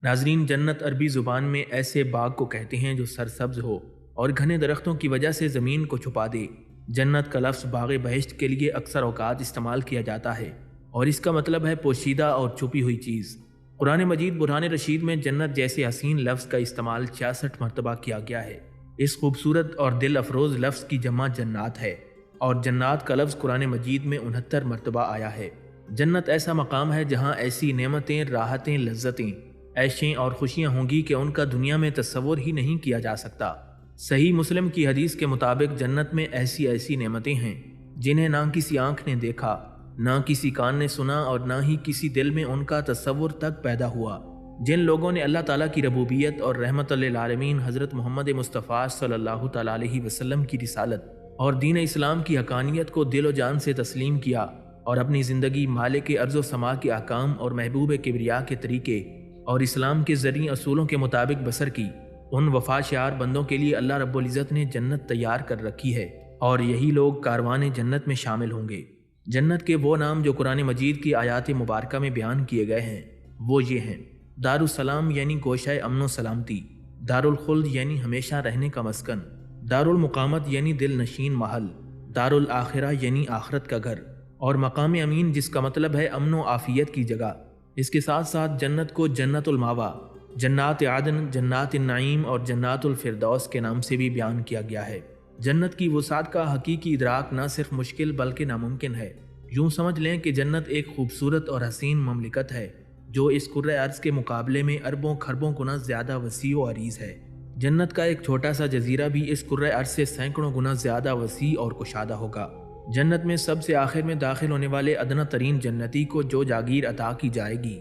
ناظرین، جنت عربی زبان میں ایسے باغ کو کہتے ہیں جو سرسبز ہو اور گھنے درختوں کی وجہ سے زمین کو چھپا دے۔ جنت کا لفظ باغ بہشت کے لیے اکثر اوقات استعمال کیا جاتا ہے اور اس کا مطلب ہے پوشیدہ اور چھپی ہوئی چیز۔ قرآن مجید برہان رشید میں جنت جیسے حسین لفظ کا استعمال 66 مرتبہ کیا گیا ہے۔ اس خوبصورت اور دل افروز لفظ کی جمع جنات ہے اور جنات کا لفظ قرآن مجید میں 69 مرتبہ آیا ہے۔ جنت ایسا مقام ہے جہاں ایسی نعمتیں، راحتیں، لذتیں، عیشیں اور خوشیاں ہوں گی کہ ان کا دنیا میں تصور ہی نہیں کیا جا سکتا۔ صحیح مسلم کی حدیث کے مطابق جنت میں ایسی نعمتیں ہیں جنہیں نہ کسی آنکھ نے دیکھا، نہ کسی کان نے سنا اور نہ ہی کسی دل میں ان کا تصور تک پیدا ہوا۔ جن لوگوں نے اللہ تعالیٰ کی ربوبیت اور رحمت للعالمین حضرت محمد مصطفیٰ صلی اللہ تعالیٰ علیہ وسلم کی رسالت اور دین اسلام کی حقانیت کو دل و جان سے تسلیم کیا اور اپنی زندگی مالک ارض و سما کے احکام اور محبوب کبریا کے طریقے اور اسلام کے زرعی اصولوں کے مطابق بسر کی، ان وفا شعار بندوں کے لیے اللہ رب العزت نے جنت تیار کر رکھی ہے اور یہی لوگ کاروان جنت میں شامل ہوں گے۔ جنت کے وہ نام جو قرآن مجید کی آیات مبارکہ میں بیان کیے گئے ہیں وہ یہ ہیں: دارالسلام یعنی گوشہ امن و سلامتی، دارالخلد یعنی ہمیشہ رہنے کا مسکن، دارالمقامت یعنی دل نشین محل، دارالآخرہ یعنی آخرت کا گھر، اور مقام امین جس کا مطلب ہے امن و عافیت کی جگہ۔ اس کے ساتھ ساتھ جنت کو جنت الماوا، جنات عدن، جنات النعیم اور جنات الفردوس کے نام سے بھی بیان کیا گیا ہے۔ جنت کی وسعت کا حقیقی ادراک نہ صرف مشکل بلکہ ناممکن ہے۔ یوں سمجھ لیں کہ جنت ایک خوبصورت اور حسین مملکت ہے جو اس کرۂ ارض کے مقابلے میں اربوں خربوں گنا زیادہ وسیع و عریض ہے۔ جنت کا ایک چھوٹا سا جزیرہ بھی اس کرۂ ارض سے سینکڑوں گنا زیادہ وسیع اور کشادہ ہوگا۔ جنت میں سب سے آخر میں داخل ہونے والے ادنا ترین جنتی کو جو جاگیر عطا کی جائے گی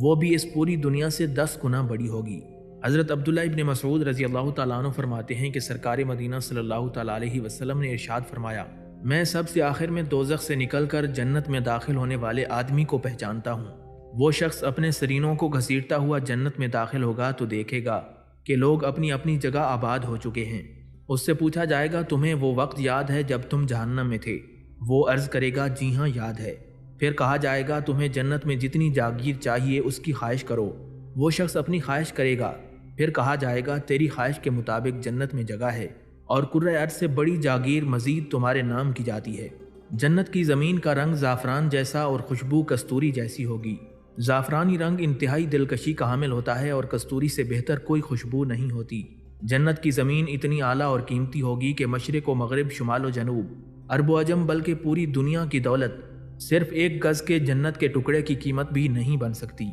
وہ بھی اس پوری دنیا سے 10 گنا بڑی ہوگی۔ حضرت عبداللہ ابن مسعود رضی اللہ تعالیٰ عنہ فرماتے ہیں کہ سرکار مدینہ صلی اللہ تعالیٰ علیہ وسلم نے ارشاد فرمایا، میں سب سے آخر میں دوزخ سے نکل کر جنت میں داخل ہونے والے آدمی کو پہچانتا ہوں۔ وہ شخص اپنے سرینوں کو گھسیٹتا ہوا جنت میں داخل ہوگا تو دیکھے گا کہ لوگ اپنی اپنی جگہ آباد ہو چکے ہیں۔ اس سے پوچھا جائے گا، تمہیں وہ وقت یاد ہے جب تم جہنم میں تھے؟ وہ عرض کرے گا، جی ہاں یاد ہے۔ پھر کہا جائے گا، تمہیں جنت میں جتنی جاگیر چاہیے اس کی خواہش کرو۔ وہ شخص اپنی خواہش کرے گا۔ پھر کہا جائے گا، تیری خواہش کے مطابق جنت میں جگہ ہے اور کرۂ ارض سے بڑی جاگیر مزید تمہارے نام کی جاتی ہے۔ جنت کی زمین کا رنگ زعفران جیسا اور خوشبو کستوری جیسی ہوگی۔ زعفرانی رنگ انتہائی دلکشی کا حامل ہوتا ہے اور کستوری سے بہتر کوئی خوشبو نہیں ہوتی۔ جنت کی زمین اتنی اعلیٰ اور قیمتی ہوگی کہ مشرق و مغرب، شمال و جنوب، عرب و عجم بلکہ پوری دنیا کی دولت صرف ایک گز کے جنت کے ٹکڑے کی قیمت بھی نہیں بن سکتی۔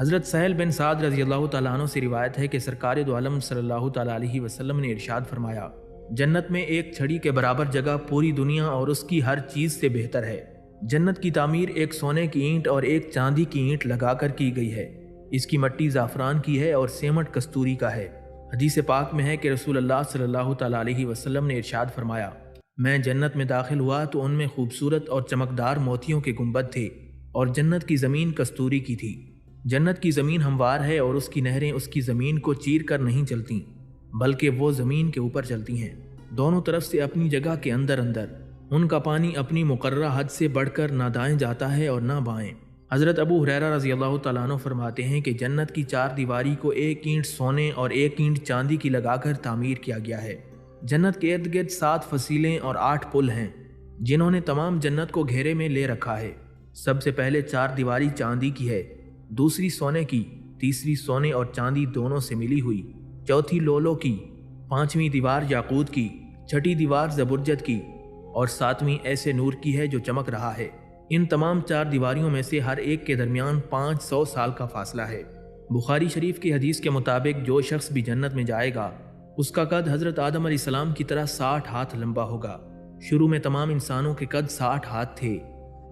حضرت سہل بن سعد رضی اللہ تعالیٰ عنہ سے روایت ہے کہ سرکار دو عالم صلی اللہ تعالیٰ علیہ وسلم نے ارشاد فرمایا، جنت میں ایک چھڑی کے برابر جگہ پوری دنیا اور اس کی ہر چیز سے بہتر ہے۔ جنت کی تعمیر ایک سونے کی اینٹ اور ایک چاندی کی اینٹ لگا کر کی گئی ہے۔ اس کی مٹی زعفران کی ہے اور سیمٹ کستوری کا ہے۔ حدیث پاک میں ہے کہ رسول اللہ صلی اللہ تعالیٰ علیہ وسلم نے ارشاد فرمایا، میں جنت میں داخل ہوا تو ان میں خوبصورت اور چمکدار موتیوں کے گنبد تھے اور جنت کی زمین کستوری کی تھی۔ جنت کی زمین ہموار ہے اور اس کی نہریں اس کی زمین کو چیر کر نہیں چلتیں بلکہ وہ زمین کے اوپر چلتی ہیں، دونوں طرف سے اپنی جگہ کے اندر اندر۔ ان کا پانی اپنی مقررہ حد سے بڑھ کر نہ دائیں جاتا ہے اور نہ بائیں۔ حضرت ابو ہریرہ رضی اللہ تعالیٰ عنہ فرماتے ہیں کہ جنت کی 4 دیواری کو ایک اینٹ سونے اور ایک اینٹ چاندی کی لگا کر تعمیر کیا گیا ہے۔ جنت کے ارد گرد 7 فصیلیں اور 8 پل ہیں جنہوں نے تمام جنت کو گھیرے میں لے رکھا ہے۔ سب سے پہلے 4 دیواری چاندی کی ہے، دوسری سونے کی، تیسری سونے اور چاندی دونوں سے ملی ہوئی، چوتھی لولو کی، 5ویں دیوار یاقوت کی، 6ٹھی دیوار زبرجد کی اور 7ویں ایسے نور کی ہے جو چمک رہا ہے۔ ان تمام 4 دیواریوں میں سے ہر ایک کے درمیان 500 سال کا فاصلہ ہے۔ بخاری شریف کی حدیث کے مطابق جو شخص بھی جنت میں جائے گا اس کا قد حضرت آدم علیہ السلام کی طرح 60 ہاتھ لمبا ہوگا۔ شروع میں تمام انسانوں کے قد 60 ہاتھ تھے،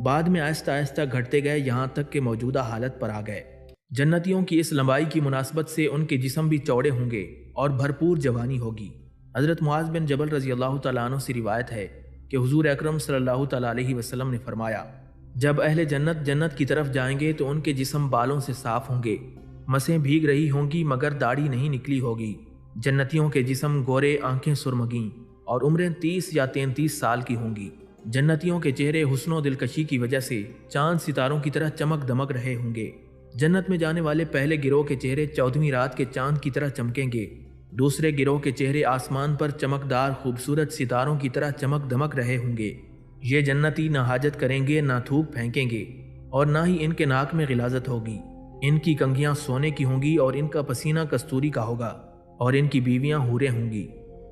بعد میں آہستہ آہستہ گھٹتے گئے یہاں تک کہ موجودہ حالت پر آ گئے۔ جنتیوں کی اس لمبائی کی مناسبت سے ان کے جسم بھی چوڑے ہوں گے اور بھرپور جوانی ہوگی۔ حضرت معاذ بن جبل رضی اللہ تعالیٰ عنہ سے روایت ہے کہ حضور اکرم صلی اللہ تعالیٰ علیہ وسلم نے فرمایا، جب اہل جنت جنت کی طرف جائیں گے تو ان کے جسم بالوں سے صاف ہوں گے، مسیں بھیگ رہی ہوں گی مگر داڑھی نہیں نکلی ہوگی۔ جنتیوں کے جسم گورے، آنکھیں سرمگیں اور عمریں 30 یا 33 سال کی ہوں گی۔ جنتیوں کے چہرے حسن و دلکشی کی وجہ سے چاند ستاروں کی طرح چمک دمک رہے ہوں گے۔ جنت میں جانے والے پہلے گروہ کے چہرے 14ویں رات کے چاند کی طرح چمکیں گے، دوسرے گروہ کے چہرے آسمان پر چمکدار خوبصورت ستاروں کی طرح چمک دمک رہے ہوں گے۔ یہ جنتی نہ حاجت کریں گے، نہ تھوک پھینکیں گے، اور نہ ہی ان کے ناک میں غلاظت ہوگی۔ ان کی کنگھیاں سونے کی ہوں گی اور ان کا پسینہ کستوری کا ہوگا، اور ان کی بیویاں حوریں ہوں گی۔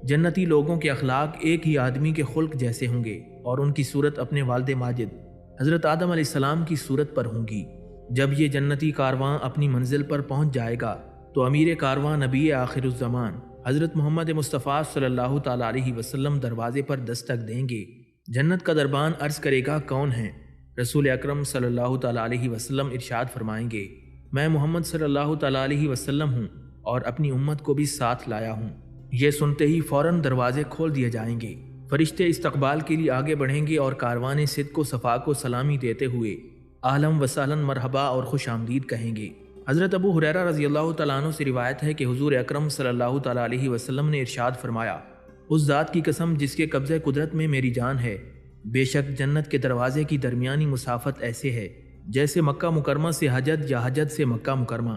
جنتی لوگوں کے اخلاق ایک ہی آدمی کے خلق جیسے ہوں گے، اور ان کی صورت اپنے والد ماجد حضرت آدم علیہ السلام کی صورت پر ہوں گی۔ جب یہ جنتی کارواں اپنی منزل پر پہنچ جائے گا تو امیر کارواں نبی آخر الزمان حضرت محمد مصطفیٰ صلی اللہ تعالیٰ علیہ وسلم دروازے پر دستک دیں گے۔ جنت کا دربان عرض کرے گا، کون ہیں؟ رسول اکرم صلی اللہ تعالیٰ علیہ وسلم ارشاد فرمائیں گے، میں محمد صلی اللہ تعالیٰ علیہ وسلم ہوں اور اپنی امت کو بھی ساتھ لایا ہوں۔ یہ سنتے ہی فوراً دروازے کھول دیے جائیں گے، فرشتے استقبال کے لیے آگے بڑھیں گے اور کاروان صدق و صفا کو سلامی دیتے ہوئے اہلاً و سہلاً مرحبا اور خوش آمدید کہیں گے۔ حضرت ابو ہریرہ رضی اللہ تعالیٰ عنہ سے روایت ہے کہ حضور اکرم صلی اللہ تعالیٰ علیہ وسلم نے ارشاد فرمایا، اس ذات کی قسم جس کے قبضہ قدرت میں میری جان ہے، بے شک جنت کے دروازے کی درمیانی مسافت ایسے ہے جیسے مکہ مکرمہ سے حجد یا حجد سے مکہ مکرمہ۔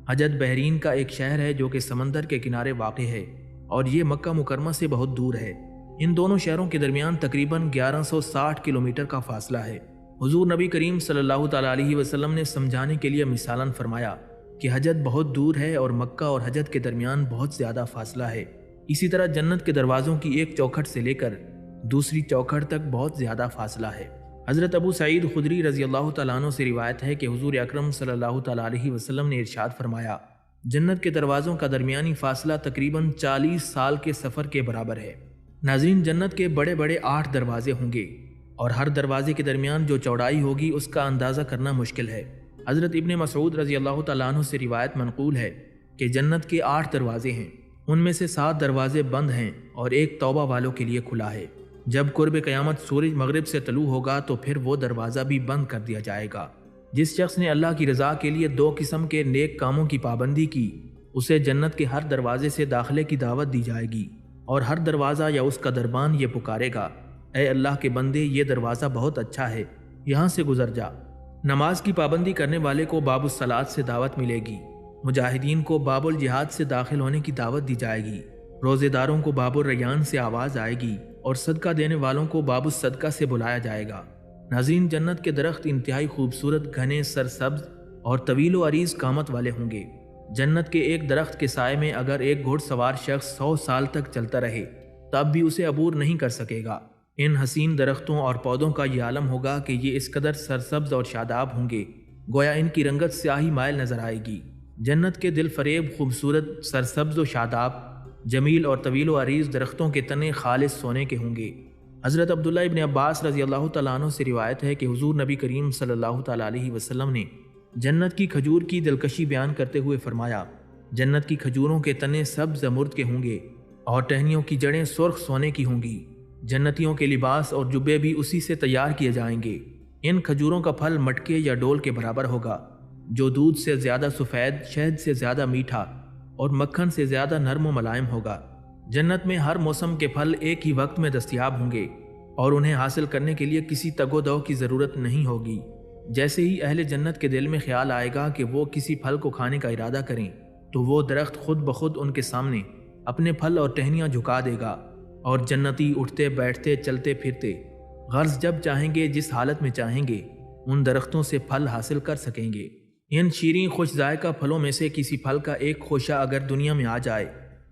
حجد بحرین کا ایک شہر ہے جو کہ سمندر کے کنارے واقع ہے، اور یہ مکہ مکرمہ سے بہت دور ہے۔ ان دونوں شہروں کے درمیان تقریباً 1160 کلومیٹر کا فاصلہ ہے۔ حضور نبی کریم صلی اللہ تعالیٰ علیہ وسلم نے سمجھانے کے لیے مثالاً فرمایا کہ حجد بہت دور ہے اور مکہ اور حجد کے درمیان بہت زیادہ فاصلہ ہے۔ اسی طرح جنت کے دروازوں کی ایک چوکھٹ سے لے کر دوسری چوکھٹ تک بہت زیادہ فاصلہ ہے۔ حضرت ابو سعید خدری رضی اللہ تعالیٰ عنہ سے روایت ہے کہ حضور اکرم صلی اللہ تعالیٰ علیہ وسلم نے ارشاد فرمایا، جنت کے دروازوں کا درمیانی فاصلہ تقریباً 40 سال کے سفر کے برابر ہے۔ ناظرین، جنت کے بڑے بڑے 8 دروازے ہوں گے، اور ہر دروازے کے درمیان جو چوڑائی ہوگی اس کا اندازہ کرنا مشکل ہے۔ حضرت ابن مسعود رضی اللہ تعالیٰ عنہ سے روایت منقول ہے کہ جنت کے 8 دروازے ہیں، ان میں سے 7 دروازے بند ہیں اور ایک توبہ والوں کے لیے کھلا ہے۔ جب قرب قیامت سورج مغرب سے طلوع ہوگا تو پھر وہ دروازہ بھی بند کر دیا جائے گا۔ جس شخص نے اللہ کی رضا کے لیے 2 قسم کے نیک کاموں کی پابندی کی، اسے جنت کے ہر دروازے سے داخلے کی دعوت دی جائے گی، اور ہر دروازہ یا اس کا دربان یہ پکارے گا، اے اللہ کے بندے، یہ دروازہ بہت اچھا ہے، یہاں سے گزر جا۔ نماز کی پابندی کرنے والے کو باب الصلاۃ سے دعوت ملے گی، مجاہدین کو باب الجہاد سے داخل ہونے کی دعوت دی جائے گی، روزے داروں کو باب الریان سے آواز آئے گی، اور صدقہ دینے والوں کو باب الصدقہ سے بلایا جائے گا۔ ناظرین، جنت کے درخت انتہائی خوبصورت، گھنے، سرسبز اور طویل و عریض قامت والے ہوں گے۔ جنت کے ایک درخت کے سائے میں اگر ایک گھڑ سوار شخص 100 سال تک چلتا رہے تب بھی اسے عبور نہیں کر سکے گا۔ ان حسین درختوں اور پودوں کا یہ عالم ہوگا کہ یہ اس قدر سرسبز اور شاداب ہوں گے گویا ان کی رنگت سیاہی مائل نظر آئے گی۔ جنت کے دل فریب، خوبصورت، سرسبز و شاداب، جمیل اور طویل و عریض درختوں کے تنے خالص سونے کے ہوں گے۔ حضرت عبداللہ ابن عباس رضی اللہ تعالیٰ عنہ سے روایت ہے کہ حضور نبی کریم صلی اللہ تعالیٰ علیہ وسلم نے جنت کی کھجور کی دلکشی بیان کرتے ہوئے فرمایا، جنت کی کھجوروں کے تنے سبز زمرد کے ہوں گے اور ٹہنیوں کی جڑیں سرخ سونے کی ہوں گی۔ جنتیوں کے لباس اور جبے بھی اسی سے تیار کیے جائیں گے۔ ان کھجوروں کا پھل مٹکے یا ڈول کے برابر ہوگا، جو دودھ سے زیادہ سفید، شہد سے زیادہ میٹھا اور مکھن سے زیادہ نرم و ملائم ہوگا۔ جنت میں ہر موسم کے پھل ایک ہی وقت میں دستیاب ہوں گے اور انہیں حاصل کرنے کے لیے کسی تگ و دو کی ضرورت نہیں ہوگی۔ جیسے ہی اہل جنت کے دل میں خیال آئے گا کہ وہ کسی پھل کو کھانے کا ارادہ کریں تو وہ درخت خود بخود ان کے سامنے اپنے پھل اور ٹہنیاں جھکا دے گا، اور جنتی اٹھتے بیٹھتے چلتے پھرتے غرض جب چاہیں گے، جس حالت میں چاہیں گے، ان درختوں سے پھل حاصل کر سکیں گے۔ ان شیریں خوش ذائقہ پھلوں میں سے کسی پھل کا ایک خوشہ اگر دنیا میں آ جائے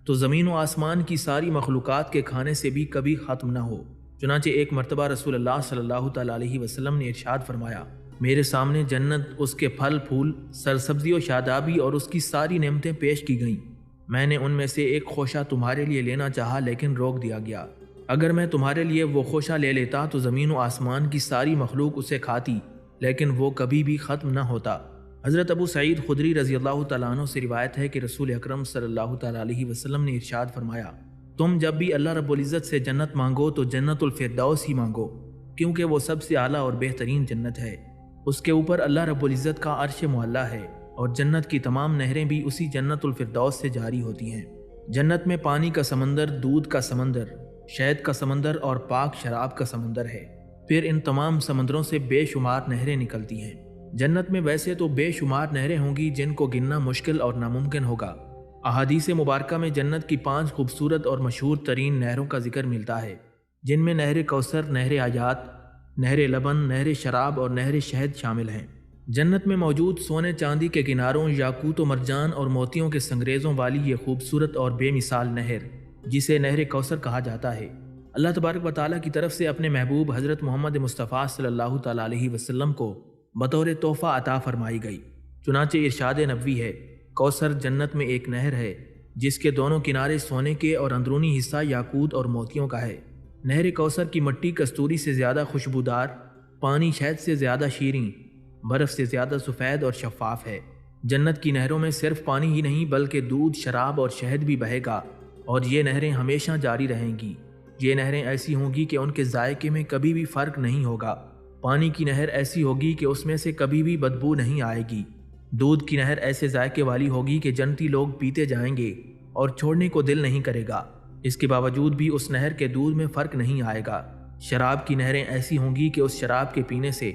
تو زمین و آسمان کی ساری مخلوقات کے کھانے سے بھی کبھی ختم نہ ہو۔ چنانچہ ایک مرتبہ رسول اللہ صلی اللہ تعالیٰ علیہ وسلم نے ارشاد فرمایا، میرے سامنے جنت، اس کے پھل پھول، سرسبزی و شادابی اور اس کی ساری نعمتیں پیش کی گئیں۔ میں نے ان میں سے ایک خوشہ تمہارے لیے لینا چاہا لیکن روک دیا گیا۔ اگر میں تمہارے لیے وہ خوشہ لے لیتا تو زمین و آسمان کی ساری مخلوق اسے کھاتی، لیکن وہ کبھی بھی ختم نہ ہوتا۔ حضرت ابو سعید خدری رضی اللہ تعالیٰ عنہ سے روایت ہے کہ رسول اکرم صلی اللہ تعالیٰ علیہ وسلم نے ارشاد فرمایا، تم جب بھی اللہ رب العزت سے جنت مانگو تو جنت الفردوس ہی مانگو، کیونکہ وہ سب سے اعلیٰ اور بہترین جنت ہے۔ اس کے اوپر اللہ رب العزت کا عرش معلیٰ ہے، اور جنت کی تمام نہریں بھی اسی جنت الفردوس سے جاری ہوتی ہیں۔ جنت میں پانی کا سمندر، دودھ کا سمندر، شہد کا سمندر اور پاک شراب کا سمندر ہے۔ پھر ان تمام سمندروں سے بے شمار نہریں نکلتی ہیں۔ جنت میں ویسے تو بے شمار نہریں ہوں گی جن کو گننا مشکل اور ناممکن ہوگا۔ احادیث مبارکہ میں جنت کی 5 خوبصورت اور مشہور ترین نہروں کا ذکر ملتا ہے، جن میں نہر کوثر، نہر حیات، نہر لبن، نہر شراب اور نہر شہد شامل ہیں۔ جنت میں موجود سونے چاندی کے کناروں، یاقوت و مرجان اور موتیوں کے سنگریزوں والی یہ خوبصورت اور بے مثال نہر، جسے نہر کوثر کہا جاتا ہے، اللہ تبارک و تعالیٰ کی طرف سے اپنے محبوب حضرت محمد مصطفیٰ صلی اللہ تعالیٰ علیہ وسلم کو بطور تحفہ عطا فرمائی گئی۔ چنانچہ ارشاد نبوی ہے، کوثر جنت میں ایک نہر ہے جس کے دونوں کنارے سونے کے اور اندرونی حصہ یاقوت اور موتیوں کا ہے۔ نہر کوثر کی مٹی کستوری سے زیادہ خوشبودار، پانی شہد سے زیادہ شیریں، برف سے زیادہ سفید اور شفاف ہے۔ جنت کی نہروں میں صرف پانی ہی نہیں بلکہ دودھ، شراب اور شہد بھی بہے گا، اور یہ نہریں ہمیشہ جاری رہیں گی۔ یہ نہریں ایسی ہوں گی کہ ان کے ذائقے میں کبھی بھی فرق نہیں ہوگا۔ پانی کی نہر ایسی ہوگی کہ اس میں سے کبھی بھی بدبو نہیں آئے گی۔ دودھ کی نہر ایسے ذائقے والی ہوگی کہ جنتی لوگ پیتے جائیں گے اور چھوڑنے کو دل نہیں کرے گا۔ اس کے باوجود بھی اس نہر کے دودھ میں فرق نہیں آئے گا۔ شراب کی نہریں ایسی ہوں گی کہ اس شراب کے پینے سے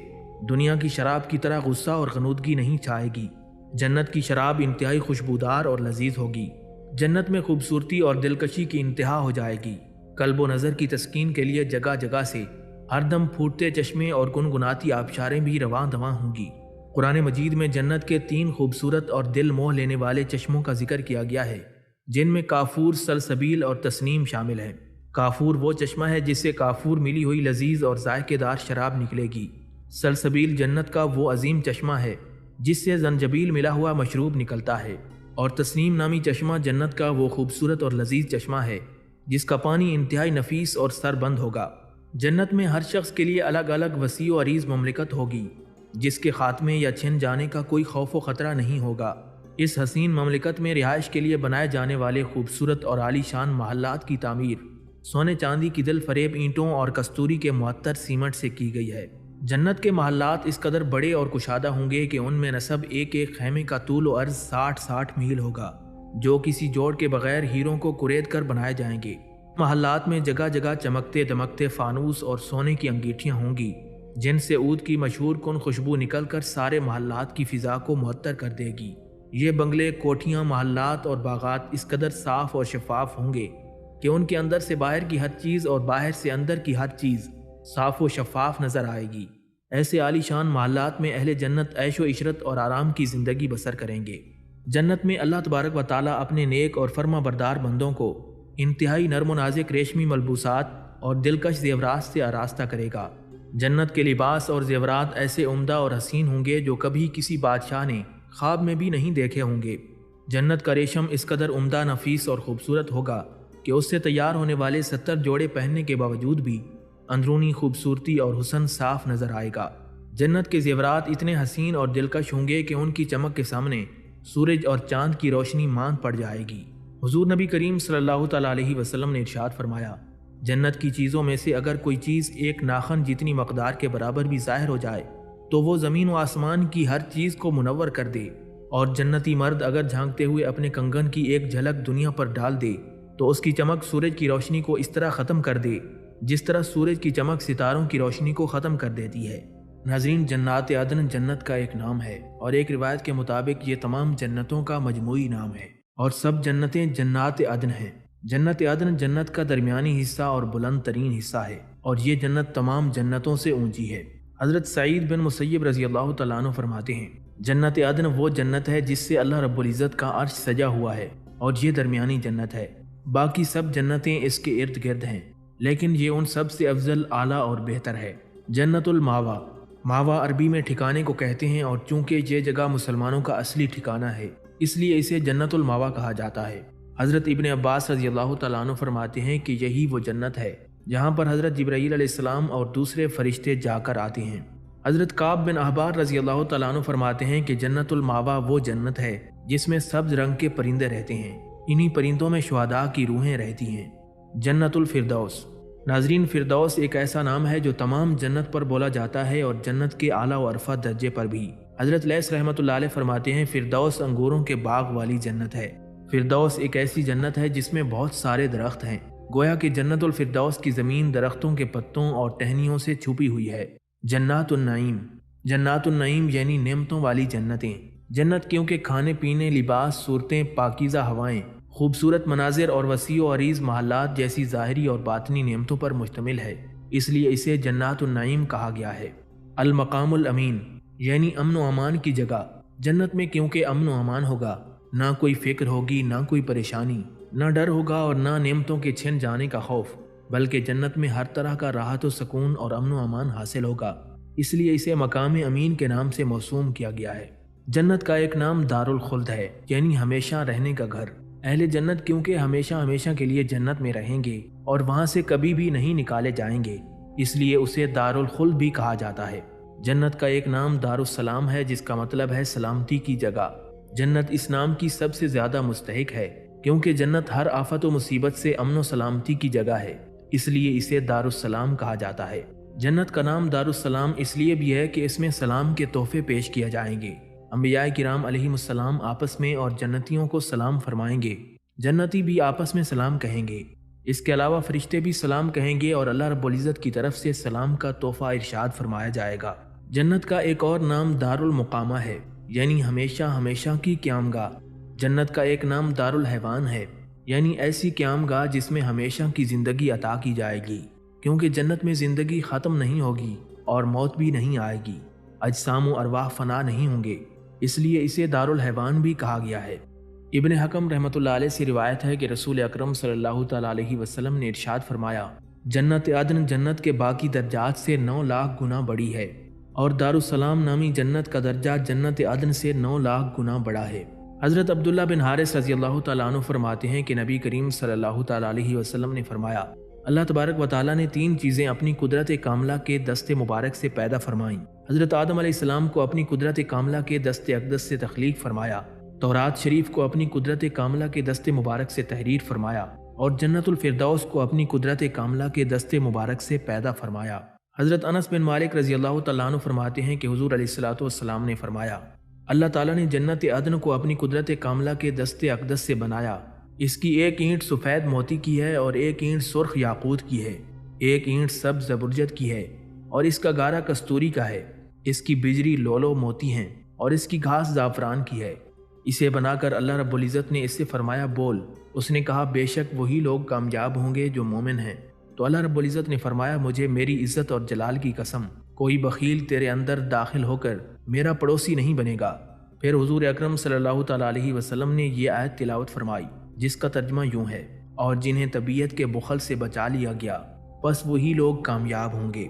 دنیا کی شراب کی طرح غصہ اور غنودگی نہیں چھائے گی۔ جنت کی شراب انتہائی خوشبودار اور لذیذ ہوگی۔ جنت میں خوبصورتی اور دلکشی کی انتہا ہو جائے گی۔ قلب و نظر کی تسکین کے لیے جگہ جگہ سے ہر دم پھوٹتے چشمے اور گنگناتی آبشاریں بھی رواں دواں ہوں گی۔ قرآن مجید میں جنت کے 3 خوبصورت اور دل موہ لینے والے چشموں کا ذکر کیا گیا ہے، جن میں کافور، سلسبیل اور تسنیم شامل ہیں۔ کافور وہ چشمہ ہے جس سے کافور ملی ہوئی لذیذ اور ذائقے دار شراب نکلے گی۔ سلسبیل جنت کا وہ عظیم چشمہ ہے جس سے زنجبیل ملا ہوا مشروب نکلتا ہے، اور تسنیم نامی چشمہ جنت کا وہ خوبصورت اور لذیذ چشمہ ہے جس کا پانی انتہائی نفیس اور سربند ہوگا۔ جنت میں ہر شخص کے لیے الگ الگ وسیع و عریض مملکت ہوگی، جس کے خاتمے یا چھن جانے کا کوئی خوف و خطرہ نہیں ہوگا۔ اس حسین مملکت میں رہائش کے لیے بنائے جانے والے خوبصورت اور عالی شان محلات کی تعمیر سونے چاندی کی دل فریب اینٹوں اور کستوری کے معطر سیمنٹ سے کی گئی ہے۔ جنت کے محلات اس قدر بڑے اور کشادہ ہوں گے کہ ان میں نصب ایک ایک خیمے کا طول و عرض 60 میل ہوگا، جو کسی جوڑ کے بغیر ہیروں کو کرید کر بنائے جائیں گے۔ محلات میں جگہ جگہ چمکتے دمکتے فانوس اور سونے کی انگیٹھیاں ہوں گی، جن سے عود کی مشہور کن خوشبو نکل کر سارے محلات کی فضا کو معطر کر دے گی۔ یہ بنگلے، کوٹھیاں، محلات اور باغات اس قدر صاف اور شفاف ہوں گے کہ ان کے اندر سے باہر کی ہر چیز اور باہر سے اندر کی ہر چیز صاف و شفاف نظر آئے گی۔ ایسے عالی شان محلات میں اہل جنت عیش و عشرت اور آرام کی زندگی بسر کریں گے۔ جنت میں اللہ تبارک و تعالیٰ اپنے نیک اور فرما بردار بندوں کو انتہائی نرم و نازک ریشمی ملبوسات اور دلکش زیورات سے آراستہ کرے گا۔ جنت کے لباس اور زیورات ایسے عمدہ اور حسین ہوں گے جو کبھی کسی بادشاہ نے خواب میں بھی نہیں دیکھے ہوں گے۔ جنت کا ریشم اس قدر عمدہ، نفیس اور خوبصورت ہوگا کہ اس سے تیار ہونے والے 70 جوڑے پہننے کے باوجود بھی اندرونی خوبصورتی اور حسن صاف نظر آئے گا۔ جنت کے زیورات اتنے حسین اور دلکش ہوں گے کہ ان کی چمک کے سامنے سورج اور چاند کی روشنی ماند پڑ جائے گی۔ حضور نبی کریم صلی اللہ تعالیٰ علیہ وسلم نے ارشاد فرمایا، جنت کی چیزوں میں سے اگر کوئی چیز ایک ناخن جتنی مقدار کے برابر بھی ظاہر ہو جائے تو وہ زمین و آسمان کی ہر چیز کو منور کر دے، اور جنتی مرد اگر جھانکتے ہوئے اپنے کنگن کی ایک جھلک دنیا پر ڈال دے تو اس کی چمک سورج کی روشنی کو اس طرح ختم کر دے جس طرح سورج کی چمک ستاروں کی روشنی کو ختم کر دیتی ہے۔ ناظرین، جنات عدن جنت کا ایک نام ہے، اور ایک روایت کے مطابق یہ تمام جنتوں کا مجموعی نام ہے، اور سب جنتیں جنات عدن ہیں۔ جنت عدن جنت کا درمیانی حصہ اور بلند ترین حصہ ہے، اور یہ جنت تمام جنتوں سے اونچی ہے۔ حضرت سعید بن مسیب رضی اللہ تعالیٰ عنہ فرماتے ہیں، جنت عدن وہ جنت ہے جس سے اللہ رب العزت کا عرش سجا ہوا ہے، اور یہ درمیانی جنت ہے۔ باقی سب جنتیں اس کے ارد گرد ہیں، لیکن یہ ان سب سے افضل، اعلیٰ اور بہتر ہے۔ جنت الماوا، ماوا عربی میں ٹھکانے کو کہتے ہیں، اور چونکہ یہ جگہ مسلمانوں کا اصلی ٹھکانہ ہے اس لیے اسے جنت الماوا کہا جاتا ہے۔ حضرت ابن عباس رضی اللہ تعالیٰ عنہ فرماتے ہیں کہ یہی وہ جنت ہے جہاں پر حضرت جبرائیل علیہ السلام اور دوسرے فرشتے جا کر آتے ہیں۔ حضرت کعب بن احبار رضی اللہ تعالیٰ عنہ فرماتے ہیں کہ جنت الماوا وہ جنت ہے جس میں سبز رنگ کے پرندے رہتے ہیں، انہی پرندوں میں شہداء کی روحیں رہتی ہیں۔ جنت الفردوس، ناظرین، فردوس ایک ایسا نام ہے جو تمام جنت پر بولا جاتا ہے، اور جنت کے اعلیٰ و عرفہ درجے پر بھی۔ حضرت لیث رحمۃ اللہ علیہ فرماتے ہیں، فردوس انگوروں کے باغ والی جنت ہے۔ فردوس ایک ایسی جنت ہے جس میں بہت سارے درخت ہیں، گویا کہ جنت الفردوس کی زمین درختوں کے پتوں اور ٹہنیوں سے چھپی ہوئی ہے۔ جنات النعیم، جنات النعیم یعنی نعمتوں والی جنتیں۔ جنت کیونکہ کھانے پینے، لباس، صورتیں، پاکیزہ ہوائیں، خوبصورت مناظر اور وسیع و عریض محلات جیسی ظاہری اور باطنی نعمتوں پر مشتمل ہے، اس لیے اسے جنات النعیم کہا گیا ہے۔ المقام الامین یعنی امن و امان کی جگہ۔ جنت میں کیونکہ امن و امان ہوگا، نہ کوئی فکر ہوگی، نہ کوئی پریشانی، نہ ڈر ہوگا اور نہ نعمتوں کے چھن جانے کا خوف، بلکہ جنت میں ہر طرح کا راحت و سکون اور امن و امان حاصل ہوگا، اس لیے اسے مقام امین کے نام سے موسوم کیا گیا ہے۔ جنت کا ایک نام دار الخلد ہے، یعنی ہمیشہ رہنے کا گھر۔ اہل جنت کیونکہ ہمیشہ ہمیشہ کے لیے جنت میں رہیں گے اور وہاں سے کبھی بھی نہیں نکالے جائیں گے، اس لیے اسے دار الخلد بھی کہا جاتا ہے۔ جنت کا ایک نام دار السلام ہے، جس کا مطلب ہے سلامتی کی جگہ۔ جنت اس نام کی سب سے زیادہ مستحق ہے، کیونکہ جنت ہر آفت و مصیبت سے امن و سلامتی کی جگہ ہے، اس لیے اسے دار السلام کہا جاتا ہے۔ جنت کا نام دار السلام اس لیے بھی ہے کہ اس میں سلام کے تحفے پیش کیے جائیں گے۔ انبیاء کرام علیہ السلام آپس میں اور جنتیوں کو سلام فرمائیں گے، جنتی بھی آپس میں سلام کہیں گے، اس کے علاوہ فرشتے بھی سلام کہیں گے اور اللہ رب العزت کی طرف سے سلام کا تحفہ ارشاد فرمایا جائے گا۔ جنت کا ایک اور نام دار المقامہ ہے، یعنی ہمیشہ ہمیشہ کی قیام گاہ۔ جنت کا ایک نام دار الحیوان ہے، یعنی ایسی قیام گاہ جس میں ہمیشہ کی زندگی عطا کی جائے گی، کیونکہ جنت میں زندگی ختم نہیں ہوگی اور موت بھی نہیں آئے گی، اجسام و ارواح فنا نہیں ہوں گے، اس لیے اسے دار الحیوان بھی کہا گیا ہے۔ ابن حکم رحمۃ اللہ علیہ سے روایت ہے کہ رسول اکرم صلی اللہ تعالیٰ علیہ وسلم نے ارشاد فرمایا، جنت عدن جنت کے باقی درجات سے 9 لاکھ گنا بڑی ہے، اور دار السلام نامی جنت کا درجہ جنت عدن سے 9 لاکھ گنا بڑا ہے۔ حضرت عبداللہ بن حارث رضی اللہ تعالیٰ عنہ فرماتے ہیں کہ نبی کریم صلی اللہ تعالیٰ علیہ وسلم نے فرمایا، اللہ تبارک و تعالیٰ نے 3 چیزیں اپنی قدرت کاملہ کے دست مبارک سے پیدا فرمائیں۔ حضرت آدم علیہ السلام کو اپنی قدرت کاملہ کے دست اقدس سے تخلیق فرمایا، تورات شریف کو اپنی قدرت کاملہ کے دست مبارک سے تحریر فرمایا، اور جنت الفردوس کو اپنی قدرت کاملہ کے دست مبارک سے پیدا فرمایا۔ حضرت انس بن مالک رضی اللہ تعالیٰ عنہ فرماتے ہیں کہ حضور علیہ الصلوۃ والسلام نے فرمایا، اللہ تعالیٰ نے جنت عدن کو اپنی قدرت کاملہ کے دست اقدس سے بنایا، اس کی ایک اینٹ سفید موتی کی ہے اور ایک اینٹ سرخ یاقوت کی ہے، ایک اینٹ سبز زبرجد کی ہے اور اس کا گارا کستوری کا ہے، اس کی بجری لولو موتی ہیں اور اس کی گھاس زعفران کی ہے۔ اسے بنا کر اللہ رب العزت نے اس سے فرمایا، بول۔ اس نے کہا، بے شک وہی لوگ کامیاب ہوں گے جو مومن ہیں۔ تو اللہ رب العزت نے فرمایا، مجھے میری عزت اور جلال کی قسم، کوئی بخیل تیرے اندر داخل ہو کر میرا پڑوسی نہیں بنے گا۔ پھر حضور اکرم صلی اللہ تعالیٰ علیہ وسلم نے یہ آیت تلاوت فرمائی، جس کا ترجمہ یوں ہے، اور جنہیں طبیعت کے بخل سے بچا لیا گیا، بس وہی لوگ کامیاب ہوں گے۔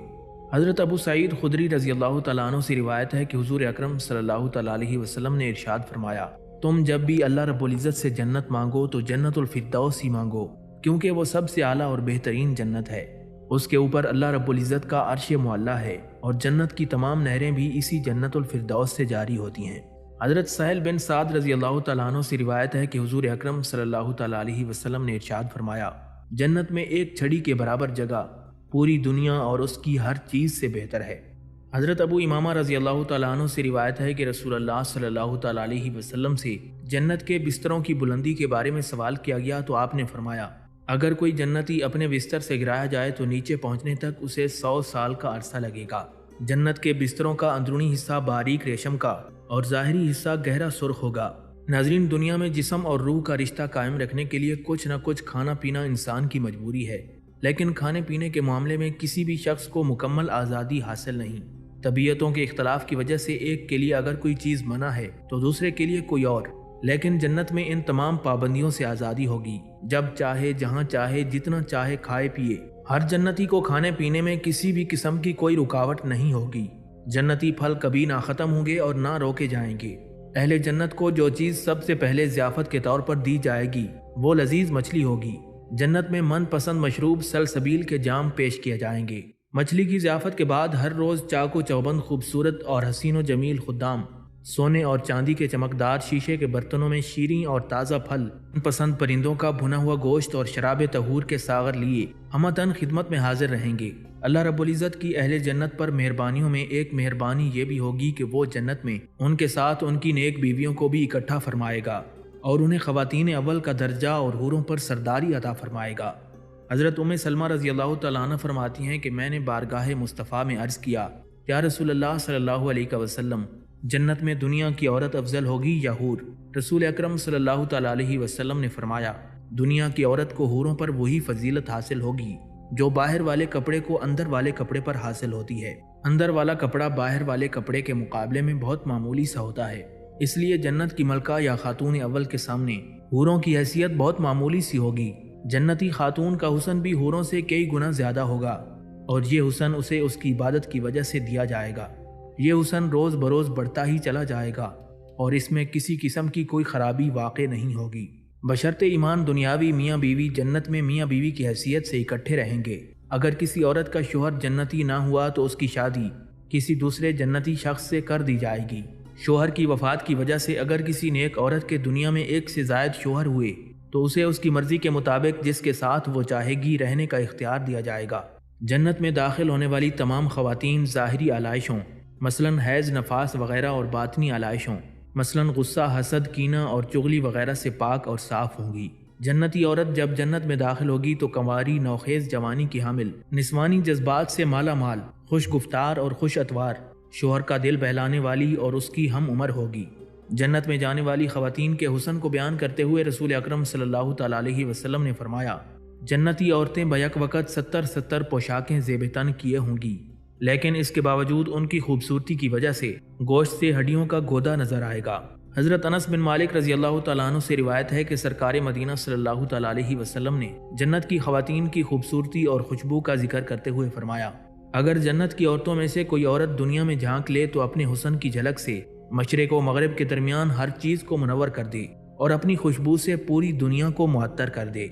حضرت ابو سعید خدری رضی اللہ تعالیٰ عنہ سے روایت ہے کہ حضور اکرم صلی اللہ تعالیٰ علیہ وسلم نے ارشاد فرمایا، تم جب بھی اللہ رب العزت سے جنت مانگو تو جنت الفردوس ہی مانگو، کیونکہ وہ سب سے اعلیٰ اور بہترین جنت ہے، اس کے اوپر اللہ رب العزت کا عرش معلیٰ ہے، اور جنت کی تمام نہریں بھی اسی جنت الفردوس سے جاری ہوتی ہیں۔ حضرت سہل بن سعد رضی اللہ تعالیٰ عنہ سے روایت ہے کہ حضور اکرم صلی اللہ تعالیٰ علیہ وسلم نے ارشاد فرمایا، جنت میں ایک چھڑی کے برابر جگہ پوری دنیا اور اس کی ہر چیز سے بہتر ہے۔ حضرت ابو امامہ رضی اللہ تعالیٰ عنہ سے روایت ہے کہ رسول اللہ صلی اللہ تعالیٰ علیہ وسلم سے جنت کے بستروں کی بلندی کے بارے میں سوال کیا گیا تو آپ نے فرمایا، اگر کوئی جنتی اپنے بستر سے گرایا جائے تو نیچے پہنچنے تک اسے 100 سال کا عرصہ لگے گا۔ جنت کے بستروں کا اندرونی حصہ باریک ریشم کا اور ظاہری حصہ گہرا سرخ ہوگا۔ ناظرین، دنیا میں جسم اور روح کا رشتہ قائم رکھنے کے لیے کچھ نہ کچھ کھانا پینا انسان کی مجبوری ہے، لیکن کھانے پینے کے معاملے میں کسی بھی شخص کو مکمل آزادی حاصل نہیں۔ طبیعتوں کے اختلاف کی وجہ سے ایک کے لیے اگر کوئی چیز منع ہے تو دوسرے کے لیے کوئی اور، لیکن جنت میں ان تمام پابندیوں سے آزادی ہوگی، جب چاہے جہاں چاہے جتنا چاہے کھائے پیے۔ ہر جنتی کو کھانے پینے میں کسی بھی قسم کی کوئی رکاوٹ نہیں ہوگی۔ جنتی پھل کبھی نہ ختم ہوں گے اور نہ روکے جائیں گے۔ اہل جنت کو جو چیز سب سے پہلے ضیافت کے طور پر دی جائے گی وہ لذیذ مچھلی ہوگی۔ جنت میں من پسند مشروب سلسبیل کے جام پیش کیے جائیں گے۔ مچھلی کی ضیافت کے بعد ہر روز چاق و چوبند خوبصورت اور حسین و جمیل خدام سونے اور چاندی کے چمکدار شیشے کے برتنوں میں شیریں اور تازہ پھل، پسند پرندوں کا بھنا ہوا گوشت اور شراب طہور کے ساغر لیے ہمدن خدمت میں حاضر رہیں گے۔ اللہ رب العزت کی اہل جنت پر مہربانیوں میں ایک مہربانی یہ بھی ہوگی کہ وہ جنت میں ان کے ساتھ ان کی نیک بیویوں کو بھی اکٹھا فرمائے گا اور انہیں خواتین اول کا درجہ اور حوروں پر سرداری عطا فرمائے گا۔ حضرت سلمہ رضی اللہ تعالیٰ عنہ فرماتی ہیں کہ میں نے بارگاہ مصطفیٰ میں عرض کیا، یا رسول اللہ صلی اللہ علیہ وسلم، جنت میں دنیا کی عورت افضل ہوگی یا حور؟ رسول اکرم صلی اللہ تعالیٰ علیہ وسلم نے فرمایا، دنیا کی عورت کو حوروں پر وہی فضیلت حاصل ہوگی جو باہر والے کپڑے کو اندر والے کپڑے پر حاصل ہوتی ہے۔ اندر والا کپڑا باہر والے کپڑے کے مقابلے میں بہت معمولی سا ہوتا ہے، اس لیے جنت کی ملکہ یا خاتون اول کے سامنے حوروں کی حیثیت بہت معمولی سی ہوگی۔ جنتی خاتون کا حسن بھی حوروں سے کئی گنا زیادہ ہوگا، اور یہ حسن اسے اس کی عبادت کی وجہ سے دیا جائے گا۔ یہ حسن روز بروز بڑھتا ہی چلا جائے گا، اور اس میں کسی قسم کی کوئی خرابی واقع نہیں ہوگی، بشرط ایمان دنیاوی میاں بیوی جنت میں میاں بیوی کی حیثیت سے اکٹھے رہیں گے۔ اگر کسی عورت کا شوہر جنتی نہ ہوا تو اس کی شادی کسی دوسرے جنتی شخص سے کر دی جائے گی۔ شوہر کی وفات کی وجہ سے اگر کسی نیک عورت کے دنیا میں ایک سے زائد شوہر ہوئے تو اسے اس کی مرضی کے مطابق جس کے ساتھ وہ چاہے گی رہنے کا اختیار دیا جائے گا۔ جنت میں داخل ہونے والی تمام خواتین ظاہری علائشوں مثلاً حیض، نفاس وغیرہ اور باطنی علائشوں مثلاً غصہ، حسد، کینہ اور چغلی وغیرہ سے پاک اور صاف ہوں گی۔ جنتی عورت جب جنت میں داخل ہوگی تو کنواری، نوخیز جوانی کی حامل، نسوانی جذبات سے مالا مال، خوش گفتار اور خوش اتوار، شوہر کا دل بہلانے والی اور اس کی ہم عمر ہوگی۔ جنت میں جانے والی خواتین کے حسن کو بیان کرتے ہوئے رسول اکرم صلی اللہ تعالیٰ علیہ وسلم نے فرمایا، جنتی عورتیں بیک وقت 70 پوشاکیں زیب تن کیے ہوں گی، لیکن اس کے باوجود ان کی خوبصورتی کی وجہ سے گوشت سے ہڈیوں کا گودا نظر آئے گا۔ حضرت انس بن مالک رضی اللہ تعالیٰ عنہ سے روایت ہے کہ سرکار مدینہ صلی اللہ تعالیٰ علیہ وسلم نے جنت کی خواتین کی خوبصورتی اور خوشبو کا ذکر کرتے ہوئے فرمایا، اگر جنت کی عورتوں میں سے کوئی عورت دنیا میں جھانک لے تو اپنے حسن کی جھلک سے مشرق و مغرب کے درمیان ہر چیز کو منور کر دے اور اپنی خوشبو سے پوری دنیا کو معطر کر دے۔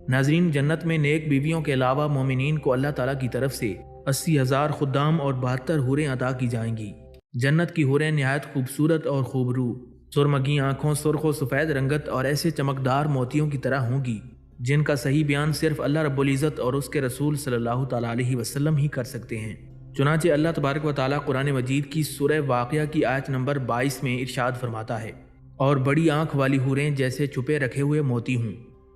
ناظرین، جنت میں نیک بیویوں کے علاوہ مومنین کو اللہ تعالیٰ کی طرف سے 80,000 خدام اور 72 حوریں عطا کی جائیں گی۔ جنت کی حوریں نہایت خوبصورت اور خوبرو، سرمگی آنکھوں، سرخ و سفید رنگت اور ایسے چمکدار موتیوں کی طرح ہوں گی جن کا صحیح بیان صرف اللہ رب العزت اور اس کے رسول صلی اللہ تعالیٰ علیہ وسلم ہی کر سکتے ہیں۔ چنانچہ اللہ تبارک و تعالیٰ قرآن مجید کی سورہ واقعہ کی آیت نمبر 22 میں ارشاد فرماتا ہے، اور بڑی آنکھ والی حوریں جیسے چھپے رکھے ہوئے موتی ہوں۔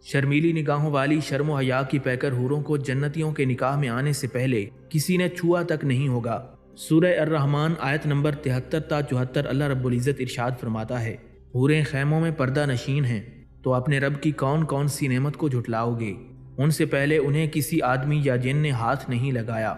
شرمیلی نگاہوں والی شرم و حیا کی پیکر حوروں کو جنتیوں کے نکاح میں آنے سے پہلے کسی نے چھوا تک نہیں ہوگا۔ سورہ الرحمن آیت نمبر 73 تا 74 اللہ رب العزت ارشاد فرماتا ہے، حوریں خیموں میں پردہ نشین ہیں، تو اپنے رب کی کون کون سی نعمت کو جھٹلاؤ گے؟ ان سے پہلے انہیں کسی آدمی یا جن نے ہاتھ نہیں لگایا۔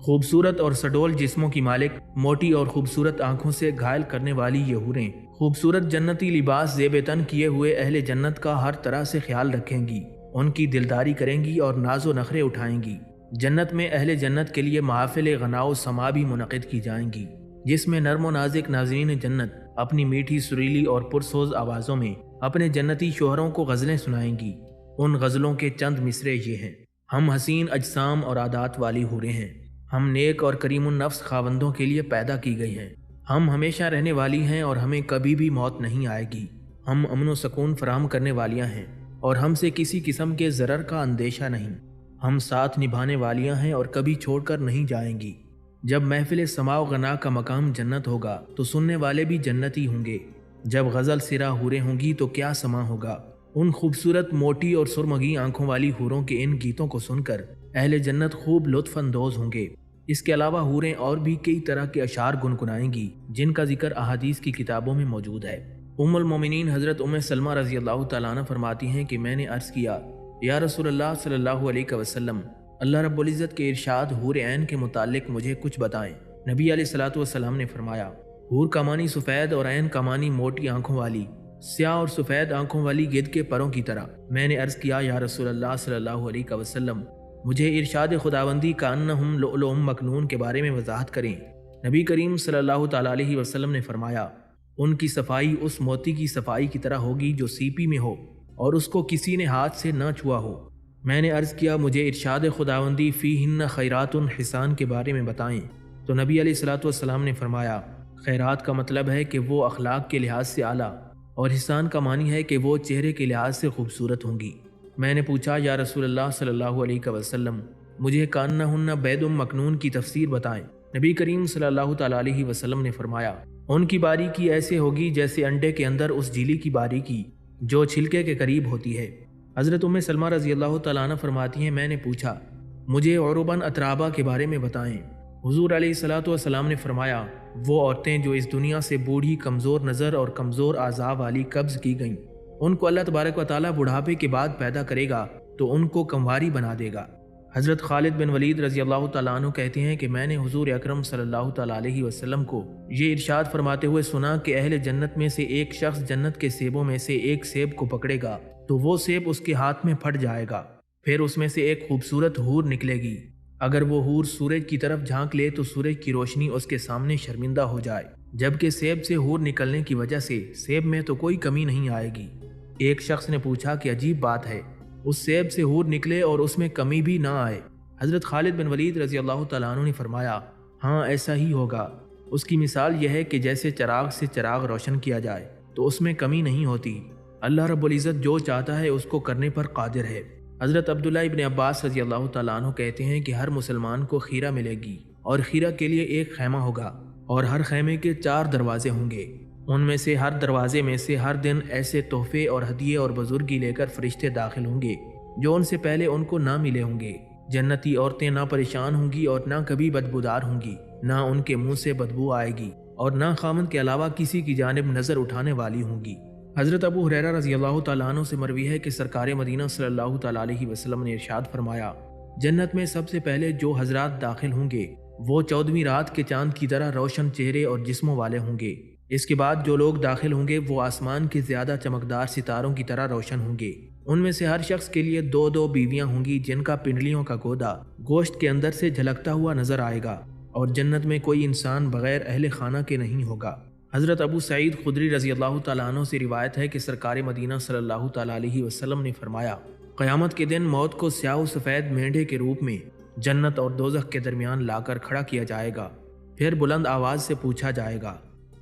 خوبصورت اور سڈول جسموں کی مالک، موٹی اور خوبصورت آنکھوں سے گھائل کرنے والی یہ حوریں خوبصورت جنتی لباس زیب تن کیے ہوئے اہل جنت کا ہر طرح سے خیال رکھیں گی، ان کی دلداری کریں گی اور ناز و نخرے اٹھائیں گی۔ جنت میں اہل جنت کے لیے محافل غنا و سما بھی منعقد کی جائیں گی، جس میں نرم و نازک ناظرین جنت اپنی میٹھی، سریلی اور پرسوز آوازوں میں اپنے جنتی شوہروں کو غزلیں سنائیں گی۔ ان غزلوں کے چند مصرے یہ ہیں، ہم حسین اجسام اور عادات والی حوریں ہیں، ہم نیک اور کریم النفس خاوندوں کے لیے پیدا کی گئی ہیں، ہم ہمیشہ رہنے والی ہیں اور ہمیں کبھی بھی موت نہیں آئے گی، ہم امن و سکون فراہم کرنے والیاں ہیں اور ہم سے کسی قسم کے ضرر کا اندیشہ نہیں، ہم ساتھ نبھانے والیاں ہیں اور کبھی چھوڑ کر نہیں جائیں گی۔ جب محفل سماع و غنا کا مقام جنت ہوگا تو سننے والے بھی جنتی ہوں گے، جب غزل سرا حوریں ہوں گی تو کیا سما ہوگا۔ ان خوبصورت، موٹی اور سرمگی آنکھوں والی حوروں کے ان گیتوں کو سن کر اہل جنت خوب لطف اندوز ہوں گے۔ اس کے علاوہ حوریں اور بھی کئی طرح کے اشعار گنگنائیں گی جن کا ذکر احادیث کی کتابوں میں موجود ہے۔ ام المومنین حضرت ام سلمہ رضی اللہ تعالیٰ عنہ فرماتی ہیں کہ میں نے عرض کیا، یا رسول اللہ صلی اللہ علیہ وسلم، اللہ رب العزت کے ارشاد حور عین کے متعلق مجھے کچھ بتائیں۔ نبی علیہ الصلوۃ والسلام نے فرمایا، حور کا معنی سفید اور عین کا معنی موٹی آنکھوں والی، سیاہ اور سفید آنکھوں والی گدھ کے پروں کی طرح۔ میں نے عرض کیا، یا رسول اللہ صلی اللہ علیہ وسلم، مجھے ارشاد خداوندی کا انہم لؤلؤ مکنون کے بارے میں وضاحت کریں۔ نبی کریم صلی اللہ تعالیٰ علیہ وسلم نے فرمایا، ان کی صفائی اس موتی کی صفائی کی طرح ہوگی جو سیپی میں ہو اور اس کو کسی نے ہاتھ سے نہ چھوا ہو۔ میں نے عرض کیا، مجھے ارشاد خداوندی فیہن خیرات حسان کے بارے میں بتائیں۔ تو نبی علیہ الصلوۃ والسلام نے فرمایا، خیرات کا مطلب ہے کہ وہ اخلاق کے لحاظ سے اعلیٰ، اور حسان کا معنی ہے کہ وہ چہرے کے لحاظ سے خوبصورت ہوں گی۔ میں نے پوچھا، یا رسول اللہ صلی اللہ علیہ وسلم، مجھے کانہن بید مکنون کی تفسیر بتائیں۔ نبی کریم صلی اللہ تعالیٰ علیہ وسلم نے فرمایا، ان کی باریکی ایسے ہوگی جیسے انڈے کے اندر اس جھیلی کی باریکی جو چھلکے کے قریب ہوتی ہے۔ حضرت ام سلمہ رضی اللہ تعالیٰ عنہ فرماتی ہیں، میں نے پوچھا، مجھے عرباً اترابہ کے بارے میں بتائیں۔ حضور علیہ الصلوۃ والسلام نے فرمایا، وہ عورتیں جو اس دنیا سے بوڑھی، کمزور نظر اور کمزور اعضاء والی قبض کی گئیں، ان کو اللہ تبارک و تعالیٰ بڑھاپے کے بعد پیدا کرے گا تو ان کو کمواری بنا دے گا۔ حضرت خالد بن ولید رضی اللہ تعالیٰ عنہ کہتے ہیں کہ میں نے حضور اکرم صلی اللہ تعالیٰ علیہ وسلم کو یہ ارشاد فرماتے ہوئے سنا کہ اہل جنت میں سے ایک شخص جنت کے سیبوں میں سے ایک سیب کو پکڑے گا تو وہ سیب اس کے ہاتھ میں پھٹ جائے گا، پھر اس میں سے ایک خوبصورت حور نکلے گی۔ اگر وہ حور سورج کی طرف جھانک لے تو سورج کی روشنی اس کے سامنے شرمندہ ہو جائے، جبکہ سیب سے حور نکلنے کی وجہ سے سیب میں تو کوئی کمی نہیں آئے گی۔ ایک شخص نے پوچھا کہ عجیب بات ہے، اس سیب سے حور نکلے اور اس میں کمی بھی نہ آئے۔ حضرت خالد بن ولید رضی اللہ تعالیٰ عنہ نے فرمایا، ہاں ایسا ہی ہوگا۔ اس کی مثال یہ ہے کہ جیسے چراغ سے چراغ روشن کیا جائے تو اس میں کمی نہیں ہوتی۔ اللہ رب العزت جو چاہتا ہے اس کو کرنے پر قادر ہے۔ حضرت عبداللہ ابن عباس رضی اللہ تعالیٰ عنہ کہتے ہیں کہ ہر مسلمان کو خیرہ ملے گی اور خیرہ کے لیے ایک خیمہ ہوگا اور ہر خیمے کے 4 دروازے ہوں گے، ان میں سے ہر دروازے میں سے ہر دن ایسے تحفے اور ہدیے اور بزرگی لے کر فرشتے داخل ہوں گے جو ان سے پہلے ان کو نہ ملے ہوں گے۔ جنتی عورتیں نہ پریشان ہوں گی اور نہ کبھی بدبودار ہوں گی، نہ ان کے منہ سے بدبو آئے گی اور نہ خامند کے علاوہ کسی کی جانب نظر اٹھانے والی ہوں گی۔ حضرت ابو ہریرہ رضی اللہ تعالیٰ عنہ سے مروی ہے کہ سرکار مدینہ صلی اللہ تعالیٰ علیہ وسلم نے ارشاد فرمایا، جنت میں سب سے پہلے جو حضرات داخل ہوں گے وہ 14ویں رات کے چاند کی طرح روشن چہرے اور جسموں والے ہوں گے۔ اس کے بعد جو لوگ داخل ہوں گے وہ آسمان کے زیادہ چمکدار ستاروں کی طرح روشن ہوں گے۔ ان میں سے ہر شخص کے لیے 2 بیویاں ہوں گی جن کا پنڈلیوں کا گودا گوشت کے اندر سے جھلکتا ہوا نظر آئے گا، اور جنت میں کوئی انسان بغیر اہل خانہ کے نہیں ہوگا۔ حضرت ابو سعید خدری رضی اللہ تعالیٰ عنہ سے روایت ہے کہ سرکار مدینہ صلی اللہ تعالیٰ علیہ وسلم نے فرمایا، قیامت کے دن موت کو سیاہ و سفید مینڈھے کے روپ میں جنت اور دوزخ کے درمیان لا کر کھڑا کیا جائے گا، پھر بلند آواز سے پوچھا جائے گا،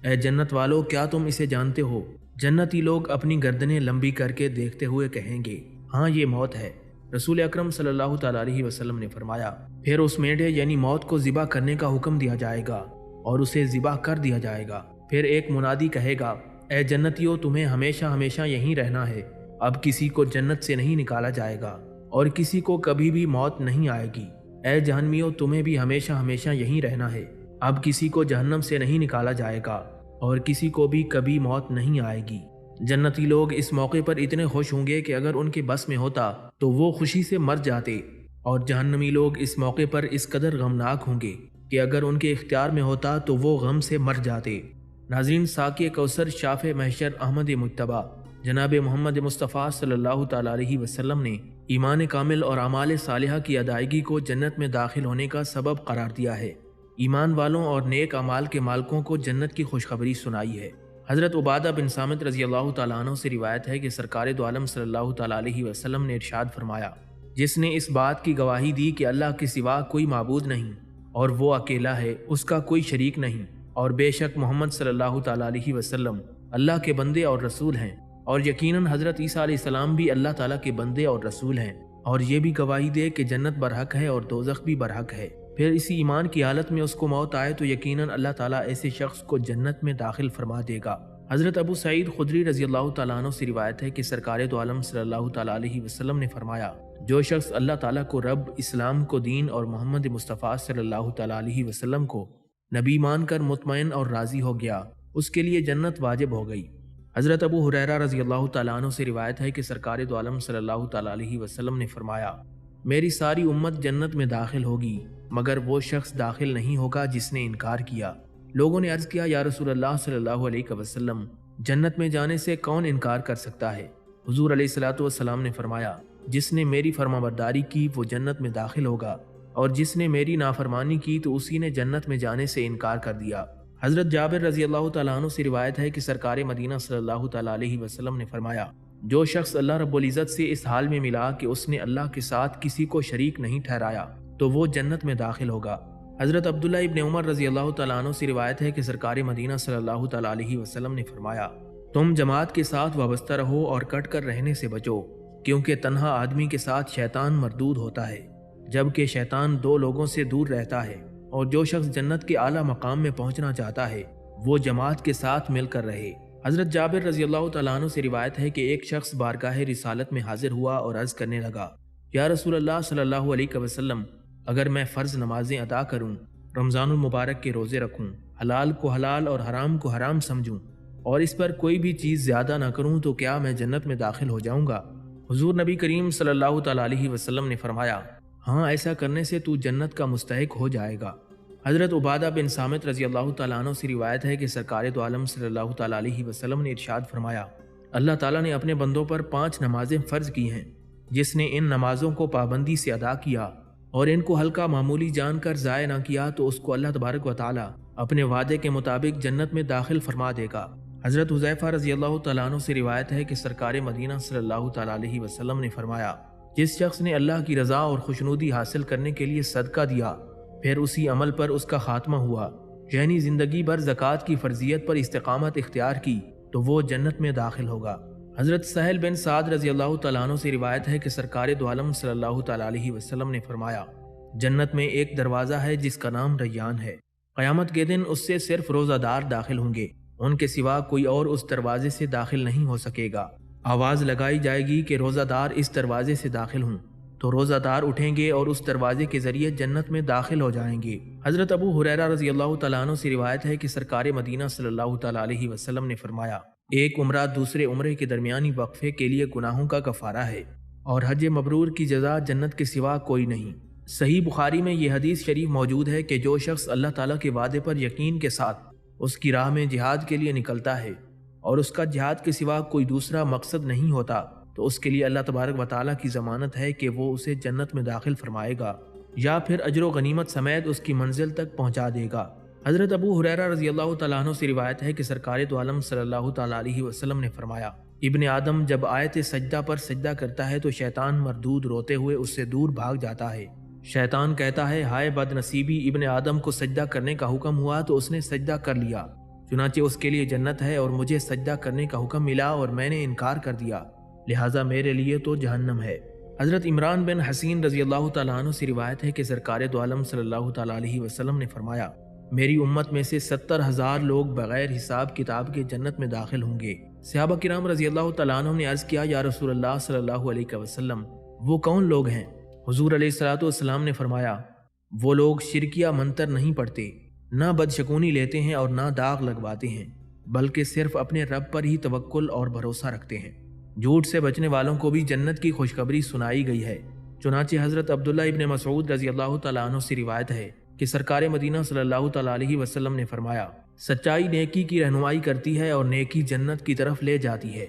اے جنت والو کیا تم اسے جانتے ہو؟ جنتی لوگ اپنی گردنیں لمبی کر کے دیکھتے ہوئے کہیں گے، ہاں یہ موت ہے۔ رسول اکرم صلی اللہ تعالیٰ علیہ وسلم نے فرمایا، پھر اس مینڈھے یعنی موت کو ذبح کرنے کا حکم دیا جائے گا اور اسے ذبح کر دیا جائے گا۔ پھر ایک منادی کہے گا، اے جنتیو تمہیں ہمیشہ ہمیشہ یہیں رہنا ہے، اب کسی کو جنت سے نہیں نکالا جائے گا اور کسی کو کبھی بھی موت نہیں آئے گی۔ اے جہنمیو تمہیں بھی ہمیشہ ہمیشہ یہیں رہنا ہے، اب کسی کو جہنم سے نہیں نکالا جائے گا اور کسی کو بھی کبھی موت نہیں آئے گی۔ جنتی لوگ اس موقع پر اتنے خوش ہوں گے کہ اگر ان کے بس میں ہوتا تو وہ خوشی سے مر جاتے، اور جہنمی لوگ اس موقع پر اس قدر غمناک ہوں گے کہ اگر ان کے اختیار میں ہوتا تو وہ غم سے مر جاتے۔ ناظرین، ساقی کوثر شافع محشر احمد مجتبی جناب محمد مصطفیٰ صلی اللہ تعالیٰ علیہ وسلم نے ایمان کامل اور اعمال صالحہ کی ادائیگی کو جنت میں داخل ہونے کا سبب قرار دیا ہے۔ ایمان والوں اور نیک اعمال کے مالکوں کو جنت کی خوشخبری سنائی ہے۔ حضرت عبادہ بن صامت رضی اللہ تعالیٰ عنہ سے روایت ہے کہ سرکار دو عالم صلی اللہ تعالیٰ علیہ وسلم نے ارشاد فرمایا، جس نے اس بات کی گواہی دی کہ اللہ کے سوا کوئی معبود نہیں اور وہ اکیلا ہے، اس کا کوئی شریک نہیں، اور بے شک محمد صلی اللہ تعالیٰ علیہ وسلم اللہ کے بندے اور رسول ہیں، اور یقیناً حضرت عیسیٰ علیہ السلام بھی اللہ تعالیٰ کے بندے اور رسول ہیں، اور یہ بھی گواہی دے کہ جنت برحق ہے اور دوزخ بھی برحق ہے، پھر اسی ایمان کی حالت میں اس کو موت آئے تو یقیناً اللہ تعالیٰ ایسے شخص کو جنت میں داخل فرما دے گا۔ حضرت ابو سعید خدری رضی اللہ تعالیٰ عنہ سے روایت ہے کہ سرکار دو عالم صلی اللہ تعالیٰ علیہ وسلم نے فرمایا، جو شخص اللہ تعالیٰ کو رب، اسلام کو دین اور محمد مصطفیٰ صلی اللہ تعالیٰ علیہ وسلم کو نبی مان کر مطمئن اور راضی ہو گیا، اس کے لیے جنت واجب ہو گئی۔ حضرت ابو ہریرہ رضی اللہ تعالیٰ عنہ سے روایت ہے کہ سرکار دو عالم صلی اللہ تعالیٰ علیہ وسلم نے فرمایا، میری ساری امت جنت میں داخل ہوگی مگر وہ شخص داخل نہیں ہوگا جس نے انکار کیا۔ لوگوں نے عرض کیا، یا رسول اللہ صلی اللہ علیہ وسلم، جنت میں جانے سے کون انکار کر سکتا ہے؟ حضور علیہ الصلوۃ والسلام نے فرمایا، جس نے میری فرمانبرداری کی وہ جنت میں داخل ہوگا، اور جس نے میری نافرمانی کی تو اسی نے جنت میں جانے سے انکار کر دیا۔ حضرت جابر رضی اللہ تعالیٰ عنہ سے روایت ہے کہ سرکار مدینہ صلی اللہ تعالیٰ علیہ وسلم نے فرمایا، جو شخص اللہ رب العزت سے اس حال میں ملا کہ اس نے اللہ کے ساتھ کسی کو شریک نہیں ٹھہرایا تو وہ جنت میں داخل ہوگا۔ حضرت عبداللہ ابن عمر رضی اللہ تعالیٰ عنہ سے روایت ہے کہ سرکار مدینہ صلی اللہ تعالیٰ علیہ وسلم نے فرمایا، تم جماعت کے ساتھ وابستہ رہو اور کٹ کر رہنے سے بچو، کیونکہ تنہا آدمی کے ساتھ شیطان مردود ہوتا ہے، جبکہ شیطان 2 لوگوں سے دور رہتا ہے، اور جو شخص جنت کے اعلیٰ مقام میں پہنچنا چاہتا ہے وہ جماعت کے ساتھ مل کر رہے۔ حضرت جابر رضی اللہ تعالیٰ عنہ سے روایت ہے کہ ایک شخص بارگاہ رسالت میں حاضر ہوا اور عرض کرنے لگا، یا رسول اللہ صلی اللہ علیہ وسلم، اگر میں فرض نمازیں ادا کروں، رمضان المبارک کے روزے رکھوں، حلال کو حلال اور حرام کو حرام سمجھوں اور اس پر کوئی بھی چیز زیادہ نہ کروں تو کیا میں جنت میں داخل ہو جاؤں گا؟ حضور نبی کریم صلی اللہ تعالیٰ علیہ وسلم نے فرمایا، ہاں، ایسا کرنے سے تو جنت کا مستحق ہو جائے گا۔ حضرت عبادہ بن صامت رضی اللہ تعالیٰ عنہ سے روایت ہے کہ سرکار دو عالم صلی اللہ تعالیٰ علیہ وسلم نے ارشاد فرمایا، اللہ تعالیٰ نے اپنے بندوں پر 5 نمازیں فرض کی ہیں، جس نے ان نمازوں کو پابندی سے ادا کیا اور ان کو ہلکا معمولی جان کر ضائع نہ کیا تو اس کو اللہ تبارک و تعالیٰ اپنے وعدے کے مطابق جنت میں داخل فرما دے گا۔ حضرت حذیفہ رضی اللہ تعالیٰ عنہ سے روایت ہے کہ سرکار مدینہ صلی اللہ تعالیٰ علیہ وسلم نے فرمایا، جس شخص نے اللہ کی رضا اور خوشنودی حاصل کرنے کے لیے صدقہ دیا پھر اسی عمل پر اس کا خاتمہ ہوا، یعنی زندگی بھر زکوٰۃ کی فرضیت پر استقامت اختیار کی، تو وہ جنت میں داخل ہوگا۔ حضرت سہل بن سعد رضی اللہ تعالیٰ عنہ سے روایت ہے کہ سرکار دو عالم صلی اللہ تعالیٰ علیہ وسلم نے فرمایا، جنت میں ایک دروازہ ہے جس کا نام ریان ہے، قیامت کے دن اس سے صرف روزہ دار داخل ہوں گے، ان کے سوا کوئی اور اس دروازے سے داخل نہیں ہو سکے گا۔ آواز لگائی جائے گی کہ روزہ دار اس دروازے سے داخل ہوں، تو روزہ دار اٹھیں گے اور اس دروازے کے ذریعے جنت میں داخل ہو جائیں گے۔ حضرت ابو ہریرہ رضی اللہ تعالیٰ عنہ سے روایت ہے کہ سرکار مدینہ صلی اللہ تعالیٰ علیہ وسلم نے فرمایا، ایک عمرہ دوسرے عمرے کے درمیانی وقفے کے لیے گناہوں کا کفارہ ہے، اور حج مبرور کی جزا جنت کے سوا کوئی نہیں۔ صحیح بخاری میں یہ حدیث شریف موجود ہے کہ جو شخص اللہ تعالیٰ کے وعدے پر یقین کے ساتھ اس کی راہ میں جہاد کے لیے نکلتا ہے اور اس کا جہاد کے سوا کوئی دوسرا مقصد نہیں ہوتا تو اس کے لیے اللہ تبارک و تعالیٰ کی ضمانت ہے کہ وہ اسے جنت میں داخل فرمائے گا یا پھر اجر و غنیمت سمیت اس کی منزل تک پہنچا دے گا۔ حضرت ابو ہریرہ رضی اللہ تعالیٰ عنہ سے روایت ہے کہ سرکار دو عالم صلی اللہ تعالیٰ علیہ وسلم نے فرمایا، ابن آدم جب آیت سجدہ پر سجدہ کرتا ہے تو شیطان مردود روتے ہوئے اس سے دور بھاگ جاتا ہے۔ شیطان کہتا ہے، ہائے بد نصیبی، ابن آدم کو سجدہ کرنے کا حکم ہوا تو اس نے سجدہ کر لیا، چنانچہ اس کے لیے جنت ہے، اور مجھے سجدہ کرنے کا حکم ملا اور میں نے انکار کر دیا، لہٰذا میرے لیے تو جہنم ہے۔ حضرت عمران بن حسین رضی اللہ تعالیٰ عنہ سے روایت ہے کہ سرکار دو عالم صلی اللہ تعالیٰ علیہ وسلم نے فرمایا، میری امت میں سے 70,000 لوگ بغیر حساب کتاب کے جنت میں داخل ہوں گے۔ صحابہ کرام رضی اللہ تعالیٰ عنہ نے عرض کیا، یا رسول اللہ صلی اللہ علیہ وسلم، وہ کون لوگ ہیں؟ حضور علیہ الصلوۃ والسلام نے فرمایا، وہ لوگ شرکیہ منتر نہیں پڑھتے، نہ بدشگونی لیتے ہیں اور نہ داغ لگواتے ہیں، بلکہ صرف اپنے رب پر ہی توکل اور بھروسہ رکھتے ہیں۔ جھوٹ سے بچنے والوں کو بھی جنت کی خوشخبری سنائی گئی ہے۔ چنانچہ حضرت عبداللہ ابن مسعود رضی اللہ تعالیٰ عنہ سے روایت ہے کہ سرکار مدینہ صلی اللہ تعالیٰ علیہ وسلم نے فرمایا، سچائی نیکی کی رہنمائی کرتی ہے اور نیکی جنت کی طرف لے جاتی ہے۔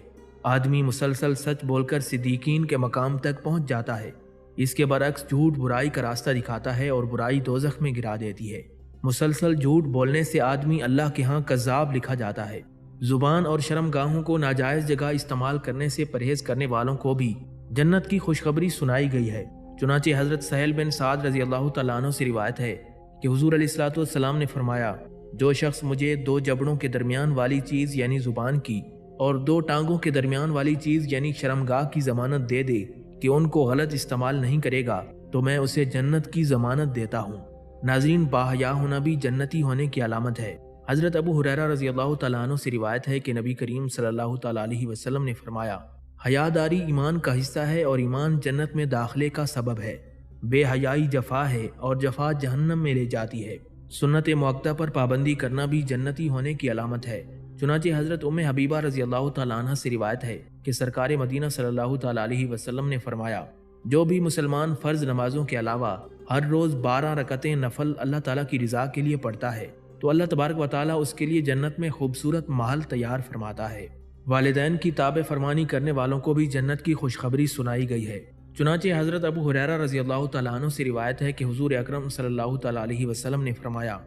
آدمی مسلسل سچ بول کر صدیقین کے مقام تک پہنچ جاتا ہے، اس کے برعکس جھوٹ برائی کا راستہ دکھاتا ہے اور برائی دوزخ میں گرا دیتی ہے۔ مسلسل جھوٹ بولنے سے آدمی اللہ کے ہاں کذاب لکھا جاتا ہے۔ زبان اور شرم گاہوں کو ناجائز جگہ استعمال کرنے سے پرہیز کرنے والوں کو بھی جنت کی خوشخبری سنائی گئی ہے۔ چنانچہ حضرت سہل بن سعد رضی اللہ تعالیٰ عنہ سے روایت ہے کہ حضور علیہ الصلوۃ والسلام نے فرمایا، جو شخص مجھے 2 جبڑوں کے درمیان والی چیز یعنی زبان کی اور 2 ٹانگوں کے درمیان والی چیز یعنی شرمگاہ کی ضمانت دے دے کہ ان کو غلط استعمال نہیں کرے گا تو میں اسے جنت کی ضمانت دیتا ہوں۔ ناظرین، باحیا ہونا بھی جنتی ہونے کی علامت ہے۔ حضرت ابو ہریرہ رضی اللہ تعالیٰ عنہ سے روایت ہے کہ نبی کریم صلی اللہ تعالیٰ علیہ وسلم نے فرمایا، حیاداری ایمان کا حصہ ہے اور ایمان جنت میں داخلے کا سبب ہے، بے حیائی جفا ہے اور جفا جہنم میں لے جاتی ہے۔ سنت مؤکدہ پر پابندی کرنا بھی جنتی ہونے کی علامت ہے۔ چنانچہ حضرت ام حبیبہ رضی اللہ تعالیٰ عنہ سے روایت ہے کہ سرکار مدینہ صلی اللہ تعالیٰ علیہ وسلم نے فرمایا، جو بھی مسلمان فرض نمازوں کے علاوہ ہر روز 12 رکعتیں نفل اللہ تعالیٰ کی رضا کے لیے پڑھتا ہے تو اللہ تبارک و تعالیٰ اس کے لیے جنت میں خوبصورت محل تیار فرماتا ہے۔ والدین کی تابع فرمانی کرنے والوں کو بھی جنت کی خوشخبری سنائی گئی ہے۔ چنانچہ حضرت ابو ہریرہ رضی اللہ تعالیٰ عنہ سے روایت ہے کہ حضور اکرم صلی اللہ تعالیٰ علیہ وسلم نے فرمایا،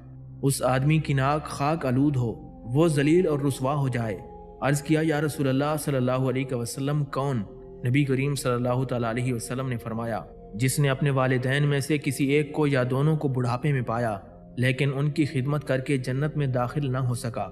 اس آدمی کی ناک خاک آلود ہو، وہ ذلیل اور رسوا ہو جائے۔ عرض کیا، یا رسول اللہ صلی اللہ علیہ وسلم، کون؟ نبی کریم صلی اللہ تعالیٰ علیہ وسلم نے فرمایا، جس نے اپنے والدین میں سے کسی ایک کو یا دونوں کو بڑھاپے میں پایا لیکن ان کی خدمت کر کے جنت میں داخل نہ ہو سکا۔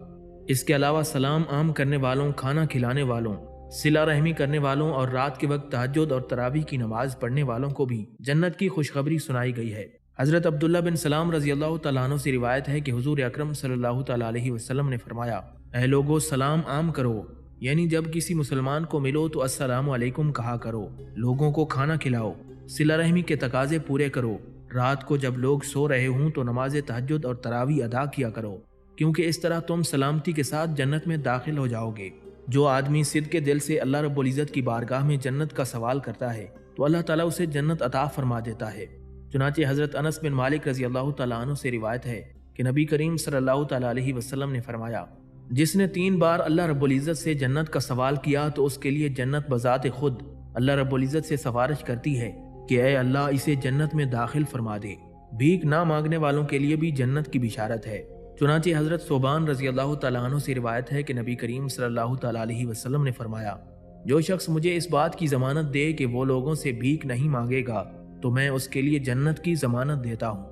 اس کے علاوہ سلام عام کرنے والوں، کھانا کھلانے والوں، صلہ رحمی کرنے والوں اور رات کے وقت تہجد اور تراویح کی نماز پڑھنے والوں کو بھی جنت کی خوشخبری سنائی گئی ہے۔ حضرت عبداللہ بن سلام رضی اللہ تعالیٰ عنہ سے روایت ہے کہ حضور اکرم صلی اللہ تعالیٰ علیہ وسلم نے فرمایا، اے لوگو، سلام عام کرو، یعنی جب کسی مسلمان کو ملو تو السلام علیکم کہا کرو، لوگوں کو کھانا کھلاؤ، صلہ رحمی کے تقاضے پورے کرو، رات کو جب لوگ سو رہے ہوں تو نماز تہجد اور تراویح ادا کیا کرو، کیونکہ اس طرح تم سلامتی کے ساتھ جنت میں داخل ہو جاؤ گے۔ جو آدمی صدق کے دل سے اللہ رب العزت کی بارگاہ میں جنت کا سوال کرتا ہے تو اللہ تعالیٰ اسے جنت عطا فرما دیتا ہے۔ چنانچہ حضرت انس بن مالک رضی اللہ تعالیٰ عنہ سے روایت ہے کہ نبی کریم صلی اللہ تعالیٰ علیہ وسلم نے فرمایا، جس نے 3 بار اللہ رب العزت سے جنت کا سوال کیا تو اس کے لیے جنت بذات خود اللہ رب العزت سے سفارش کرتی ہے کہ اے اللہ اسے جنت میں داخل فرما دے۔ بھیک نہ مانگنے والوں کے لیے بھی جنت کی بشارت ہے۔ چنانچہ حضرت ثوبان رضی اللہ تعالیٰ عنہ سے روایت ہے کہ نبی کریم صلی اللہ تعالیٰ علیہ وسلم نے فرمایا، جو شخص مجھے اس بات کی ضمانت دے کہ وہ لوگوں سے بھیک نہیں مانگے گا تو میں اس کے لیے جنت کی ضمانت دیتا ہوں۔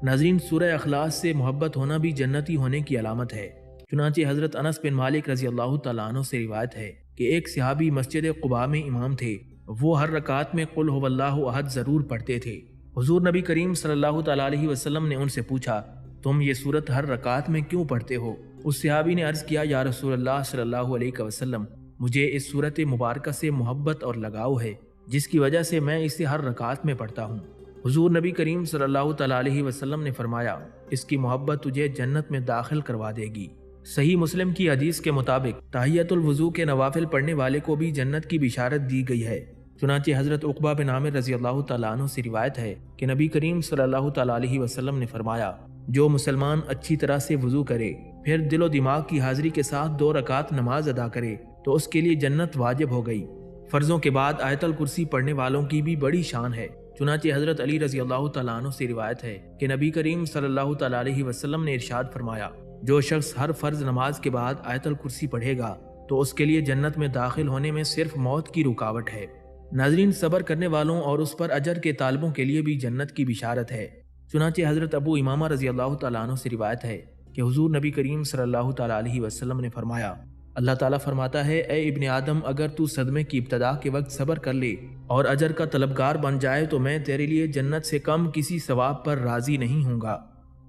ناظرین، سورہ اخلاص سے محبت ہونا بھی جنتی ہونے کی علامت ہے۔ چنانچہ حضرت انس بن مالک رضی اللہ تعالیٰ عنہ سے روایت ہے کہ ایک صحابی مسجد قباء میں امام تھے، وہ ہر رکعت میں قل هو اللہ احد ضرور پڑھتے تھے۔ حضور نبی کریم صلی اللہ تعالیٰ علیہ وسلم نے ان سے پوچھا، تم یہ صورت ہر رکعت میں کیوں پڑھتے ہو؟ اس صحابی نے عرض کیا، یا رسول اللہ صلی اللہ علیہ وسلم، مجھے اس صورت مبارکہ سے محبت اور لگاؤ ہے، جس کی وجہ سے میں اسے ہر رکعت میں پڑھتا ہوں۔ حضور نبی کریم صلی اللہ تعالیٰ علیہ وسلم نے فرمایا، اس کی محبت تجھے جنت میں داخل کروا دے گی۔ صحیح مسلم کی حدیث کے مطابق تحیۃ الوضو کے نوافل پڑھنے والے کو بھی جنت کی بشارت دی گئی ہے۔ چنانچہ حضرت عقبہ بن عامر رضی اللہ تعالیٰ عنہ سے روایت ہے کہ نبی کریم صلی اللہ تعالیٰ علیہ وسلم نے فرمایا، جو مسلمان اچھی طرح سے وضو کرے پھر دل و دماغ کی حاضری کے ساتھ 2 رکعت نماز ادا کرے تو اس کے لیے جنت واجب ہو گئی۔ فرضوں کے بعد آیت الکرسی پڑھنے والوں کی بھی بڑی شان ہے۔ چنانچہ حضرت علی رضی اللہ تعالیٰ عنہ سے روایت ہے کہ نبی کریم صلی اللہ تعالیٰ علیہ وسلم نے ارشاد فرمایا، جو شخص ہر فرض نماز کے بعد آیت الکرسی پڑھے گا تو اس کے لیے جنت میں داخل ہونے میں صرف موت کی رکاوٹ ہے۔ ناظرین، صبر کرنے والوں اور اس پر اجر کے طالبوں کے لیے بھی جنت کی بشارت ہے۔ چنانچہ حضرت ابو امامہ رضی اللہ تعالیٰ عنہ سے روایت ہے کہ حضور نبی کریم صلی اللہ تعالیٰ علیہ وسلم نے فرمایا، اللہ تعالیٰ فرماتا ہے، اے ابن آدم، اگر تو صدمے کی ابتدا کے وقت صبر کر لے اور اجر کا طلبگار بن جائے تو میں تیرے لیے جنت سے کم کسی ثواب پر راضی نہیں ہوں گا۔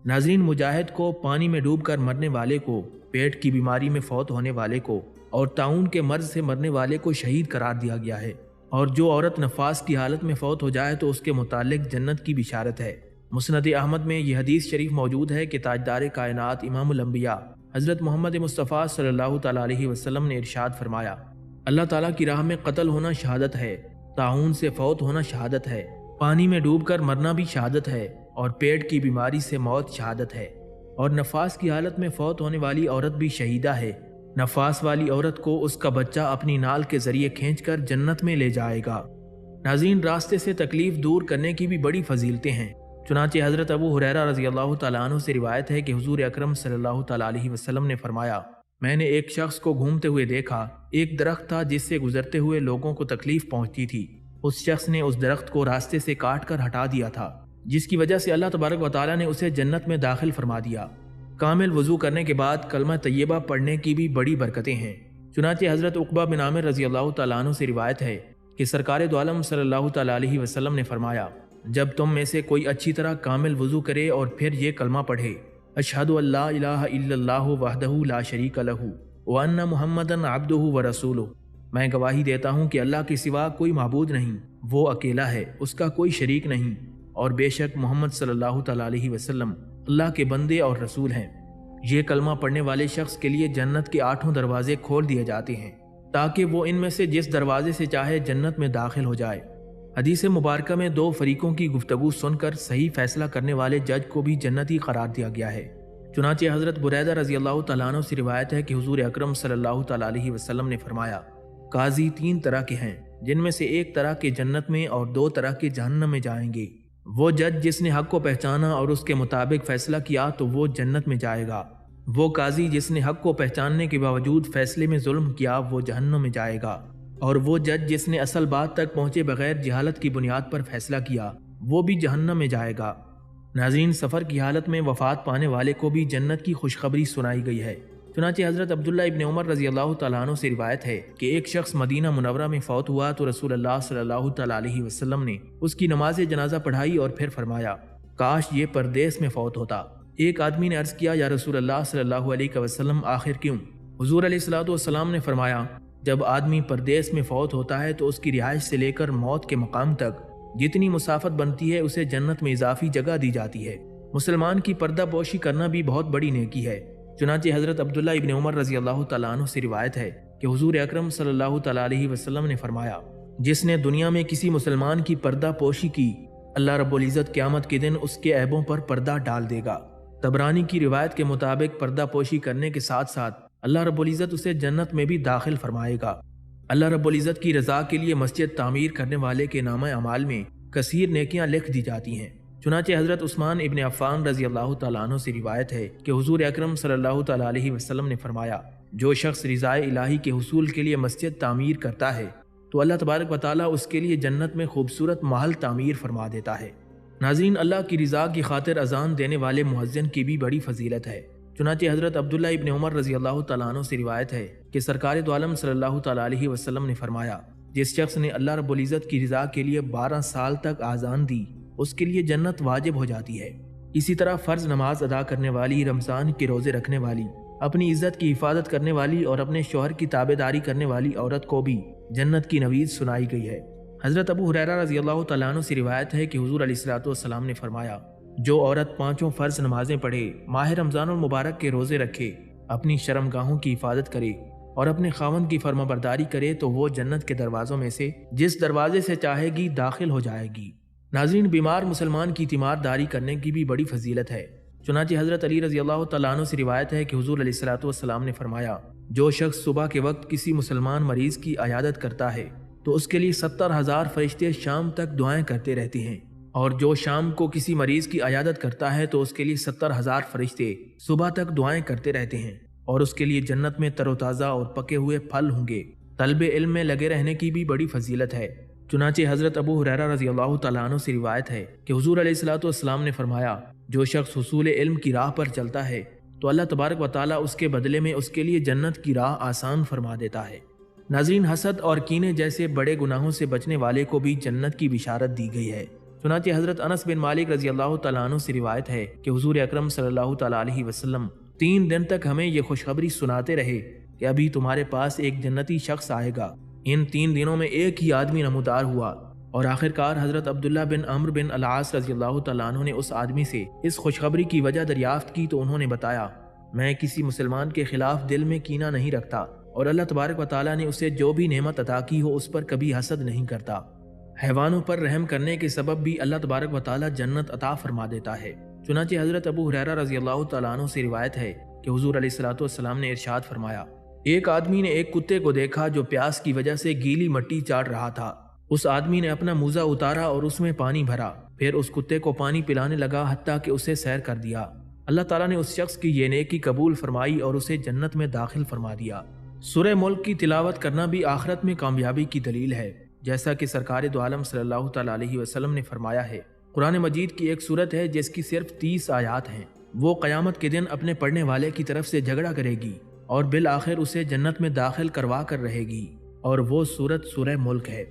ناظرین، مجاہد کو، پانی میں ڈوب کر مرنے والے کو، پیٹ کی بیماری میں فوت ہونے والے کو اور طاعون کے مرض سے مرنے والے کو شہید قرار دیا گیا ہے، اور جو عورت نفاس کی حالت میں فوت ہو جائے تو اس کے متعلق جنت کی بشارت ہے۔ مسند احمد میں یہ حدیث شریف موجود ہے کہ تاجدار کائنات امام الانبیاء حضرت محمد مصطفیٰ صلی اللہ تعالیٰ علیہ وسلم نے ارشاد فرمایا، اللہ تعالیٰ کی راہ میں قتل ہونا شہادت ہے، طاعون سے فوت ہونا شہادت ہے، پانی میں ڈوب کر مرنا بھی شہادت ہے، اور پیٹ کی بیماری سے موت شہادت ہے، اور نفاس کی حالت میں فوت ہونے والی عورت بھی شہیدہ ہے۔ نفاس والی عورت کو اس کا بچہ اپنی نال کے ذریعے کھینچ کر جنت میں لے جائے گا۔ ناظرین، راستے سے تکلیف دور کرنے کی بھی بڑی فضیلتیں ہیں۔ چنانچہ حضرت ابو ہریرہ رضی اللہ تعالیٰ عنہ سے روایت ہے کہ حضور اکرم صلی اللہ تعالیٰ علیہ وسلم نے فرمایا، میں نے ایک شخص کو گھومتے ہوئے دیکھا، ایک درخت تھا جس سے گزرتے ہوئے لوگوں کو تکلیف پہنچتی تھی، اس شخص نے اس درخت کو راستے سے کاٹ کر ہٹا دیا تھا، جس کی وجہ سے اللہ تبارک و تعالیٰ نے اسے جنت میں داخل فرما دیا۔ کامل وضو کرنے کے بعد کلمہ طیبہ پڑھنے کی بھی بڑی برکتیں ہیں۔ چنانچہ حضرت عقبہ بن عامر رضی اللہ تعالیٰ عنہ سے روایت ہے کہ سرکار دو عالم صلی اللہ تعالیٰ علیہ وسلم نے فرمایا، جب تم میں سے کوئی اچھی طرح کامل وضو کرے اور پھر یہ کلمہ پڑھے، اشہد ان لا الہ الا اللہ وحدہ لا شریک لہ وان محمدا عبدہ ورسولہ، میں گواہی دیتا ہوں کہ اللہ کے سوا کوئی معبود نہیں، وہ اکیلا ہے، اس کا کوئی شریک نہیں، اور بے شک محمد صلی اللہ تعالیٰ علیہ وسلم اللہ کے بندے اور رسول ہیں۔ یہ کلمہ پڑھنے والے شخص کے لیے جنت کے 8 دروازے کھول دیے جاتے ہیں تاکہ وہ ان میں سے جس دروازے سے چاہے جنت میں داخل ہو جائے۔ حدیث مبارکہ میں 2 فریقوں کی گفتگو سن کر صحیح فیصلہ کرنے والے جج کو بھی جنتی قرار دیا گیا ہے۔ چنانچہ حضرت بریدہ رضی اللہ تعالیٰ عنہ سے روایت ہے کہ حضور اکرم صلی اللہ تعالیٰ علیہ وسلم نے فرمایا، قاضی 3 طرح کے ہیں، جن میں سے 1 طرح کے جنت میں اور 2 طرح کے جہنم میں جائیں گے۔ وہ جج جس نے حق کو پہچانا اور اس کے مطابق فیصلہ کیا تو وہ جنت میں جائے گا، وہ قاضی جس نے حق کو پہچاننے کے باوجود فیصلے میں ظلم کیا وہ جہنم میں جائے گا، اور وہ جج جس نے اصل بات تک پہنچے بغیر جہالت کی بنیاد پر فیصلہ کیا وہ بھی جہنم میں جائے گا۔ ناظرین، سفر کی حالت میں وفات پانے والے کو بھی جنت کی خوشخبری سنائی گئی ہے۔ چنانچہ حضرت عبداللہ ابن عمر رضی اللہ تعالیٰ عنہ سے روایت ہے کہ ایک شخص مدینہ منورہ میں فوت ہوا تو رسول اللہ صلی اللہ تعالیٰ علیہ وسلم نے اس کی نماز جنازہ پڑھائی اور پھر فرمایا، کاش یہ پردیس میں فوت ہوتا۔ ایک آدمی نے عرض کیا، یا رسول اللہ صلی اللہ علیہ وسلم آخر کیوں؟ حضور علیہ الصلوۃ والسلام نے فرمایا، جب آدمی پردیس میں فوت ہوتا ہے تو اس کی رہائش سے لے کر موت کے مقام تک جتنی مسافت بنتی ہے اسے جنت میں اضافی جگہ دی جاتی ہے۔ مسلمان کی پردہ پوشی کرنا بھی بہت بڑی نیکی ہے۔ چنانچہ حضرت عبداللہ ابن عمر رضی اللہ تعالیٰ عنہ سے روایت ہے کہ حضور اکرم صلی اللہ تعالیٰ علیہ وسلم نے فرمایا، جس نے دنیا میں کسی مسلمان کی پردہ پوشی کی، اللہ رب العزت قیامت کے دن اس کے عیبوں پر پردہ ڈال دے گا۔ طبرانی کی روایت کے مطابق پردہ پوشی کرنے کے ساتھ ساتھ اللہ رب العزت اسے جنت میں بھی داخل فرمائے گا۔ اللہ رب العزت کی رضا کے لیے مسجد تعمیر کرنے والے کے نامہ اعمال میں کثیر نیکیاں لکھ دی جاتی ہیں۔ چنانچہ حضرت عثمان ابن عفان رضی اللہ تعالیٰ عنہ سے روایت ہے کہ حضور اکرم صلی اللہ تعالیٰ علیہ وسلم نے فرمایا، جو شخص رضائے الہی کے حصول کے لیے مسجد تعمیر کرتا ہے تو اللہ تبارک و تعالیٰ اس کے لیے جنت میں خوبصورت محل تعمیر فرما دیتا ہے۔ ناظرین، اللہ کی رضا کی خاطر اذان دینے والے مؤذن کی بھی بڑی فضیلت ہے۔ چنانچہ حضرت عبداللہ ابن عمر رضی اللہ تعالیٰ عنہ سے روایت ہے کہ سرکار دو عالم صلی اللہ تعالیٰ علیہ وسلم نے فرمایا، جس شخص نے اللہ رب العزت کی رضا کے لیے 12 سال تک اذان دی اس کے لیے جنت واجب ہو جاتی ہے۔ اسی طرح فرض نماز ادا کرنے والی، رمضان کے روزے رکھنے والی، اپنی عزت کی حفاظت کرنے والی اور اپنے شوہر کی تابعداری کرنے والی عورت کو بھی جنت کی نوید سنائی گئی ہے۔ حضرت ابو ہریرہ رضی اللہ تعالیٰ عنہ سے روایت ہے کہ حضور علیہ الصلوۃ والسلام نے فرمایا، جو عورت 5 فرض نمازیں پڑھے، ماہ رمضان المبارک کے روزے رکھے، اپنی شرمگاہوں کی حفاظت کرے اور اپنے خاوند کی فرمانبرداری کرے تو وہ جنت کے دروازوں میں سے جس دروازے سے چاہے گی داخل ہو جائے گی۔ ناظرین، بیمار مسلمان کی تیمارداری کرنے کی بھی بڑی فضیلت ہے۔ چنانچہ حضرت علی رضی اللہ تعالیٰ عنہ سے روایت ہے کہ حضور علیہ الصلوۃ والسلام نے فرمایا، جو شخص صبح کے وقت کسی مسلمان مریض کی عیادت کرتا ہے تو اس کے لیے 70,000 فرشتے شام تک دعائیں کرتے رہتے ہیں، اور جو شام کو کسی مریض کی عیادت کرتا ہے تو اس کے لیے 70,000 فرشتے صبح تک دعائیں کرتے رہتے ہیں، اور اس کے لیے جنت میں تر و تازہ اور پکے ہوئے پھل ہوں گے۔ طلب علم میں لگے رہنے کی بھی بڑی فضیلت ہے۔ چنانچہ حضرت ابو ہریرہ رضی اللہ تعالیٰ عنہ سے روایت ہے کہ حضور علیہ الصلوۃ والسلام نے فرمایا، جو شخص حصول علم کی راہ پر چلتا ہے تو اللہ تبارک و تعالیٰ اس کے بدلے میں اس کے لیے جنت کی راہ آسان فرما دیتا ہے۔ ناظرین، حسد اور کینے جیسے بڑے گناہوں سے بچنے والے کو بھی جنت کی بشارت دی گئی ہے۔ چنانچہ حضرت انس بن مالک رضی اللہ تعالیٰ عنہ سے روایت ہے کہ حضور اکرم صلی اللہ تعالیٰ علیہ وسلم 3 دن تک ہمیں یہ خوشخبری سناتے رہے کہ ابھی تمہارے پاس ایک جنتی شخص آئے گا۔ ان 3 دنوں میں ایک ہی آدمی نمودار ہوا، اور آخرکار حضرت عبداللہ بن عمرو بن العاص رضی اللہ تعالیٰ عنہ نے اس آدمی سے اس خوشخبری کی وجہ دریافت کی تو انہوں نے بتایا، میں کسی مسلمان کے خلاف دل میں کینہ نہیں رکھتا، اور اللہ تبارک و تعالیٰ نے اسے جو بھی نعمت عطا کی ہو اس پر کبھی حسد نہیں کرتا۔ حیوانوں پر رحم کرنے کے سبب بھی اللہ تبارک و تعالیٰ جنت عطا فرما دیتا ہے۔ چنانچہ حضرت ابو ہریرہ رضی اللہ تعالیٰ عنہ سے روایت ہے کہ حضور علیہ الصلوۃ والسلام نے ارشاد فرمایا، ایک آدمی نے ایک کتے کو دیکھا جو پیاس کی وجہ سے گیلی مٹی چاٹ رہا تھا۔ اس آدمی نے اپنا موزہ اتارا اور اس میں پانی بھرا، پھر اس کتے کو پانی پلانے لگا حتیٰ کہ اسے سیر کر دیا۔ اللہ تعالیٰ نے اس شخص کی یہ نیکی قبول فرمائی اور اسے جنت میں داخل فرما دیا۔ سورہ ملک کی تلاوت کرنا بھی آخرت میں کامیابی کی دلیل ہے، جیسا کہ سرکار دو عالم صلی اللہ تعالیٰ علیہ وسلم نے فرمایا ہے، قرآن مجید کی ایک سورت ہے جس کی صرف 30 آیات ہیں، وہ قیامت کے دن اپنے پڑھنے والے کی طرف سے جھگڑا کرے گی اور بالآخر اسے جنت میں داخل کروا کر رہے گی، اور وہ سورت سورہ ملک ہے۔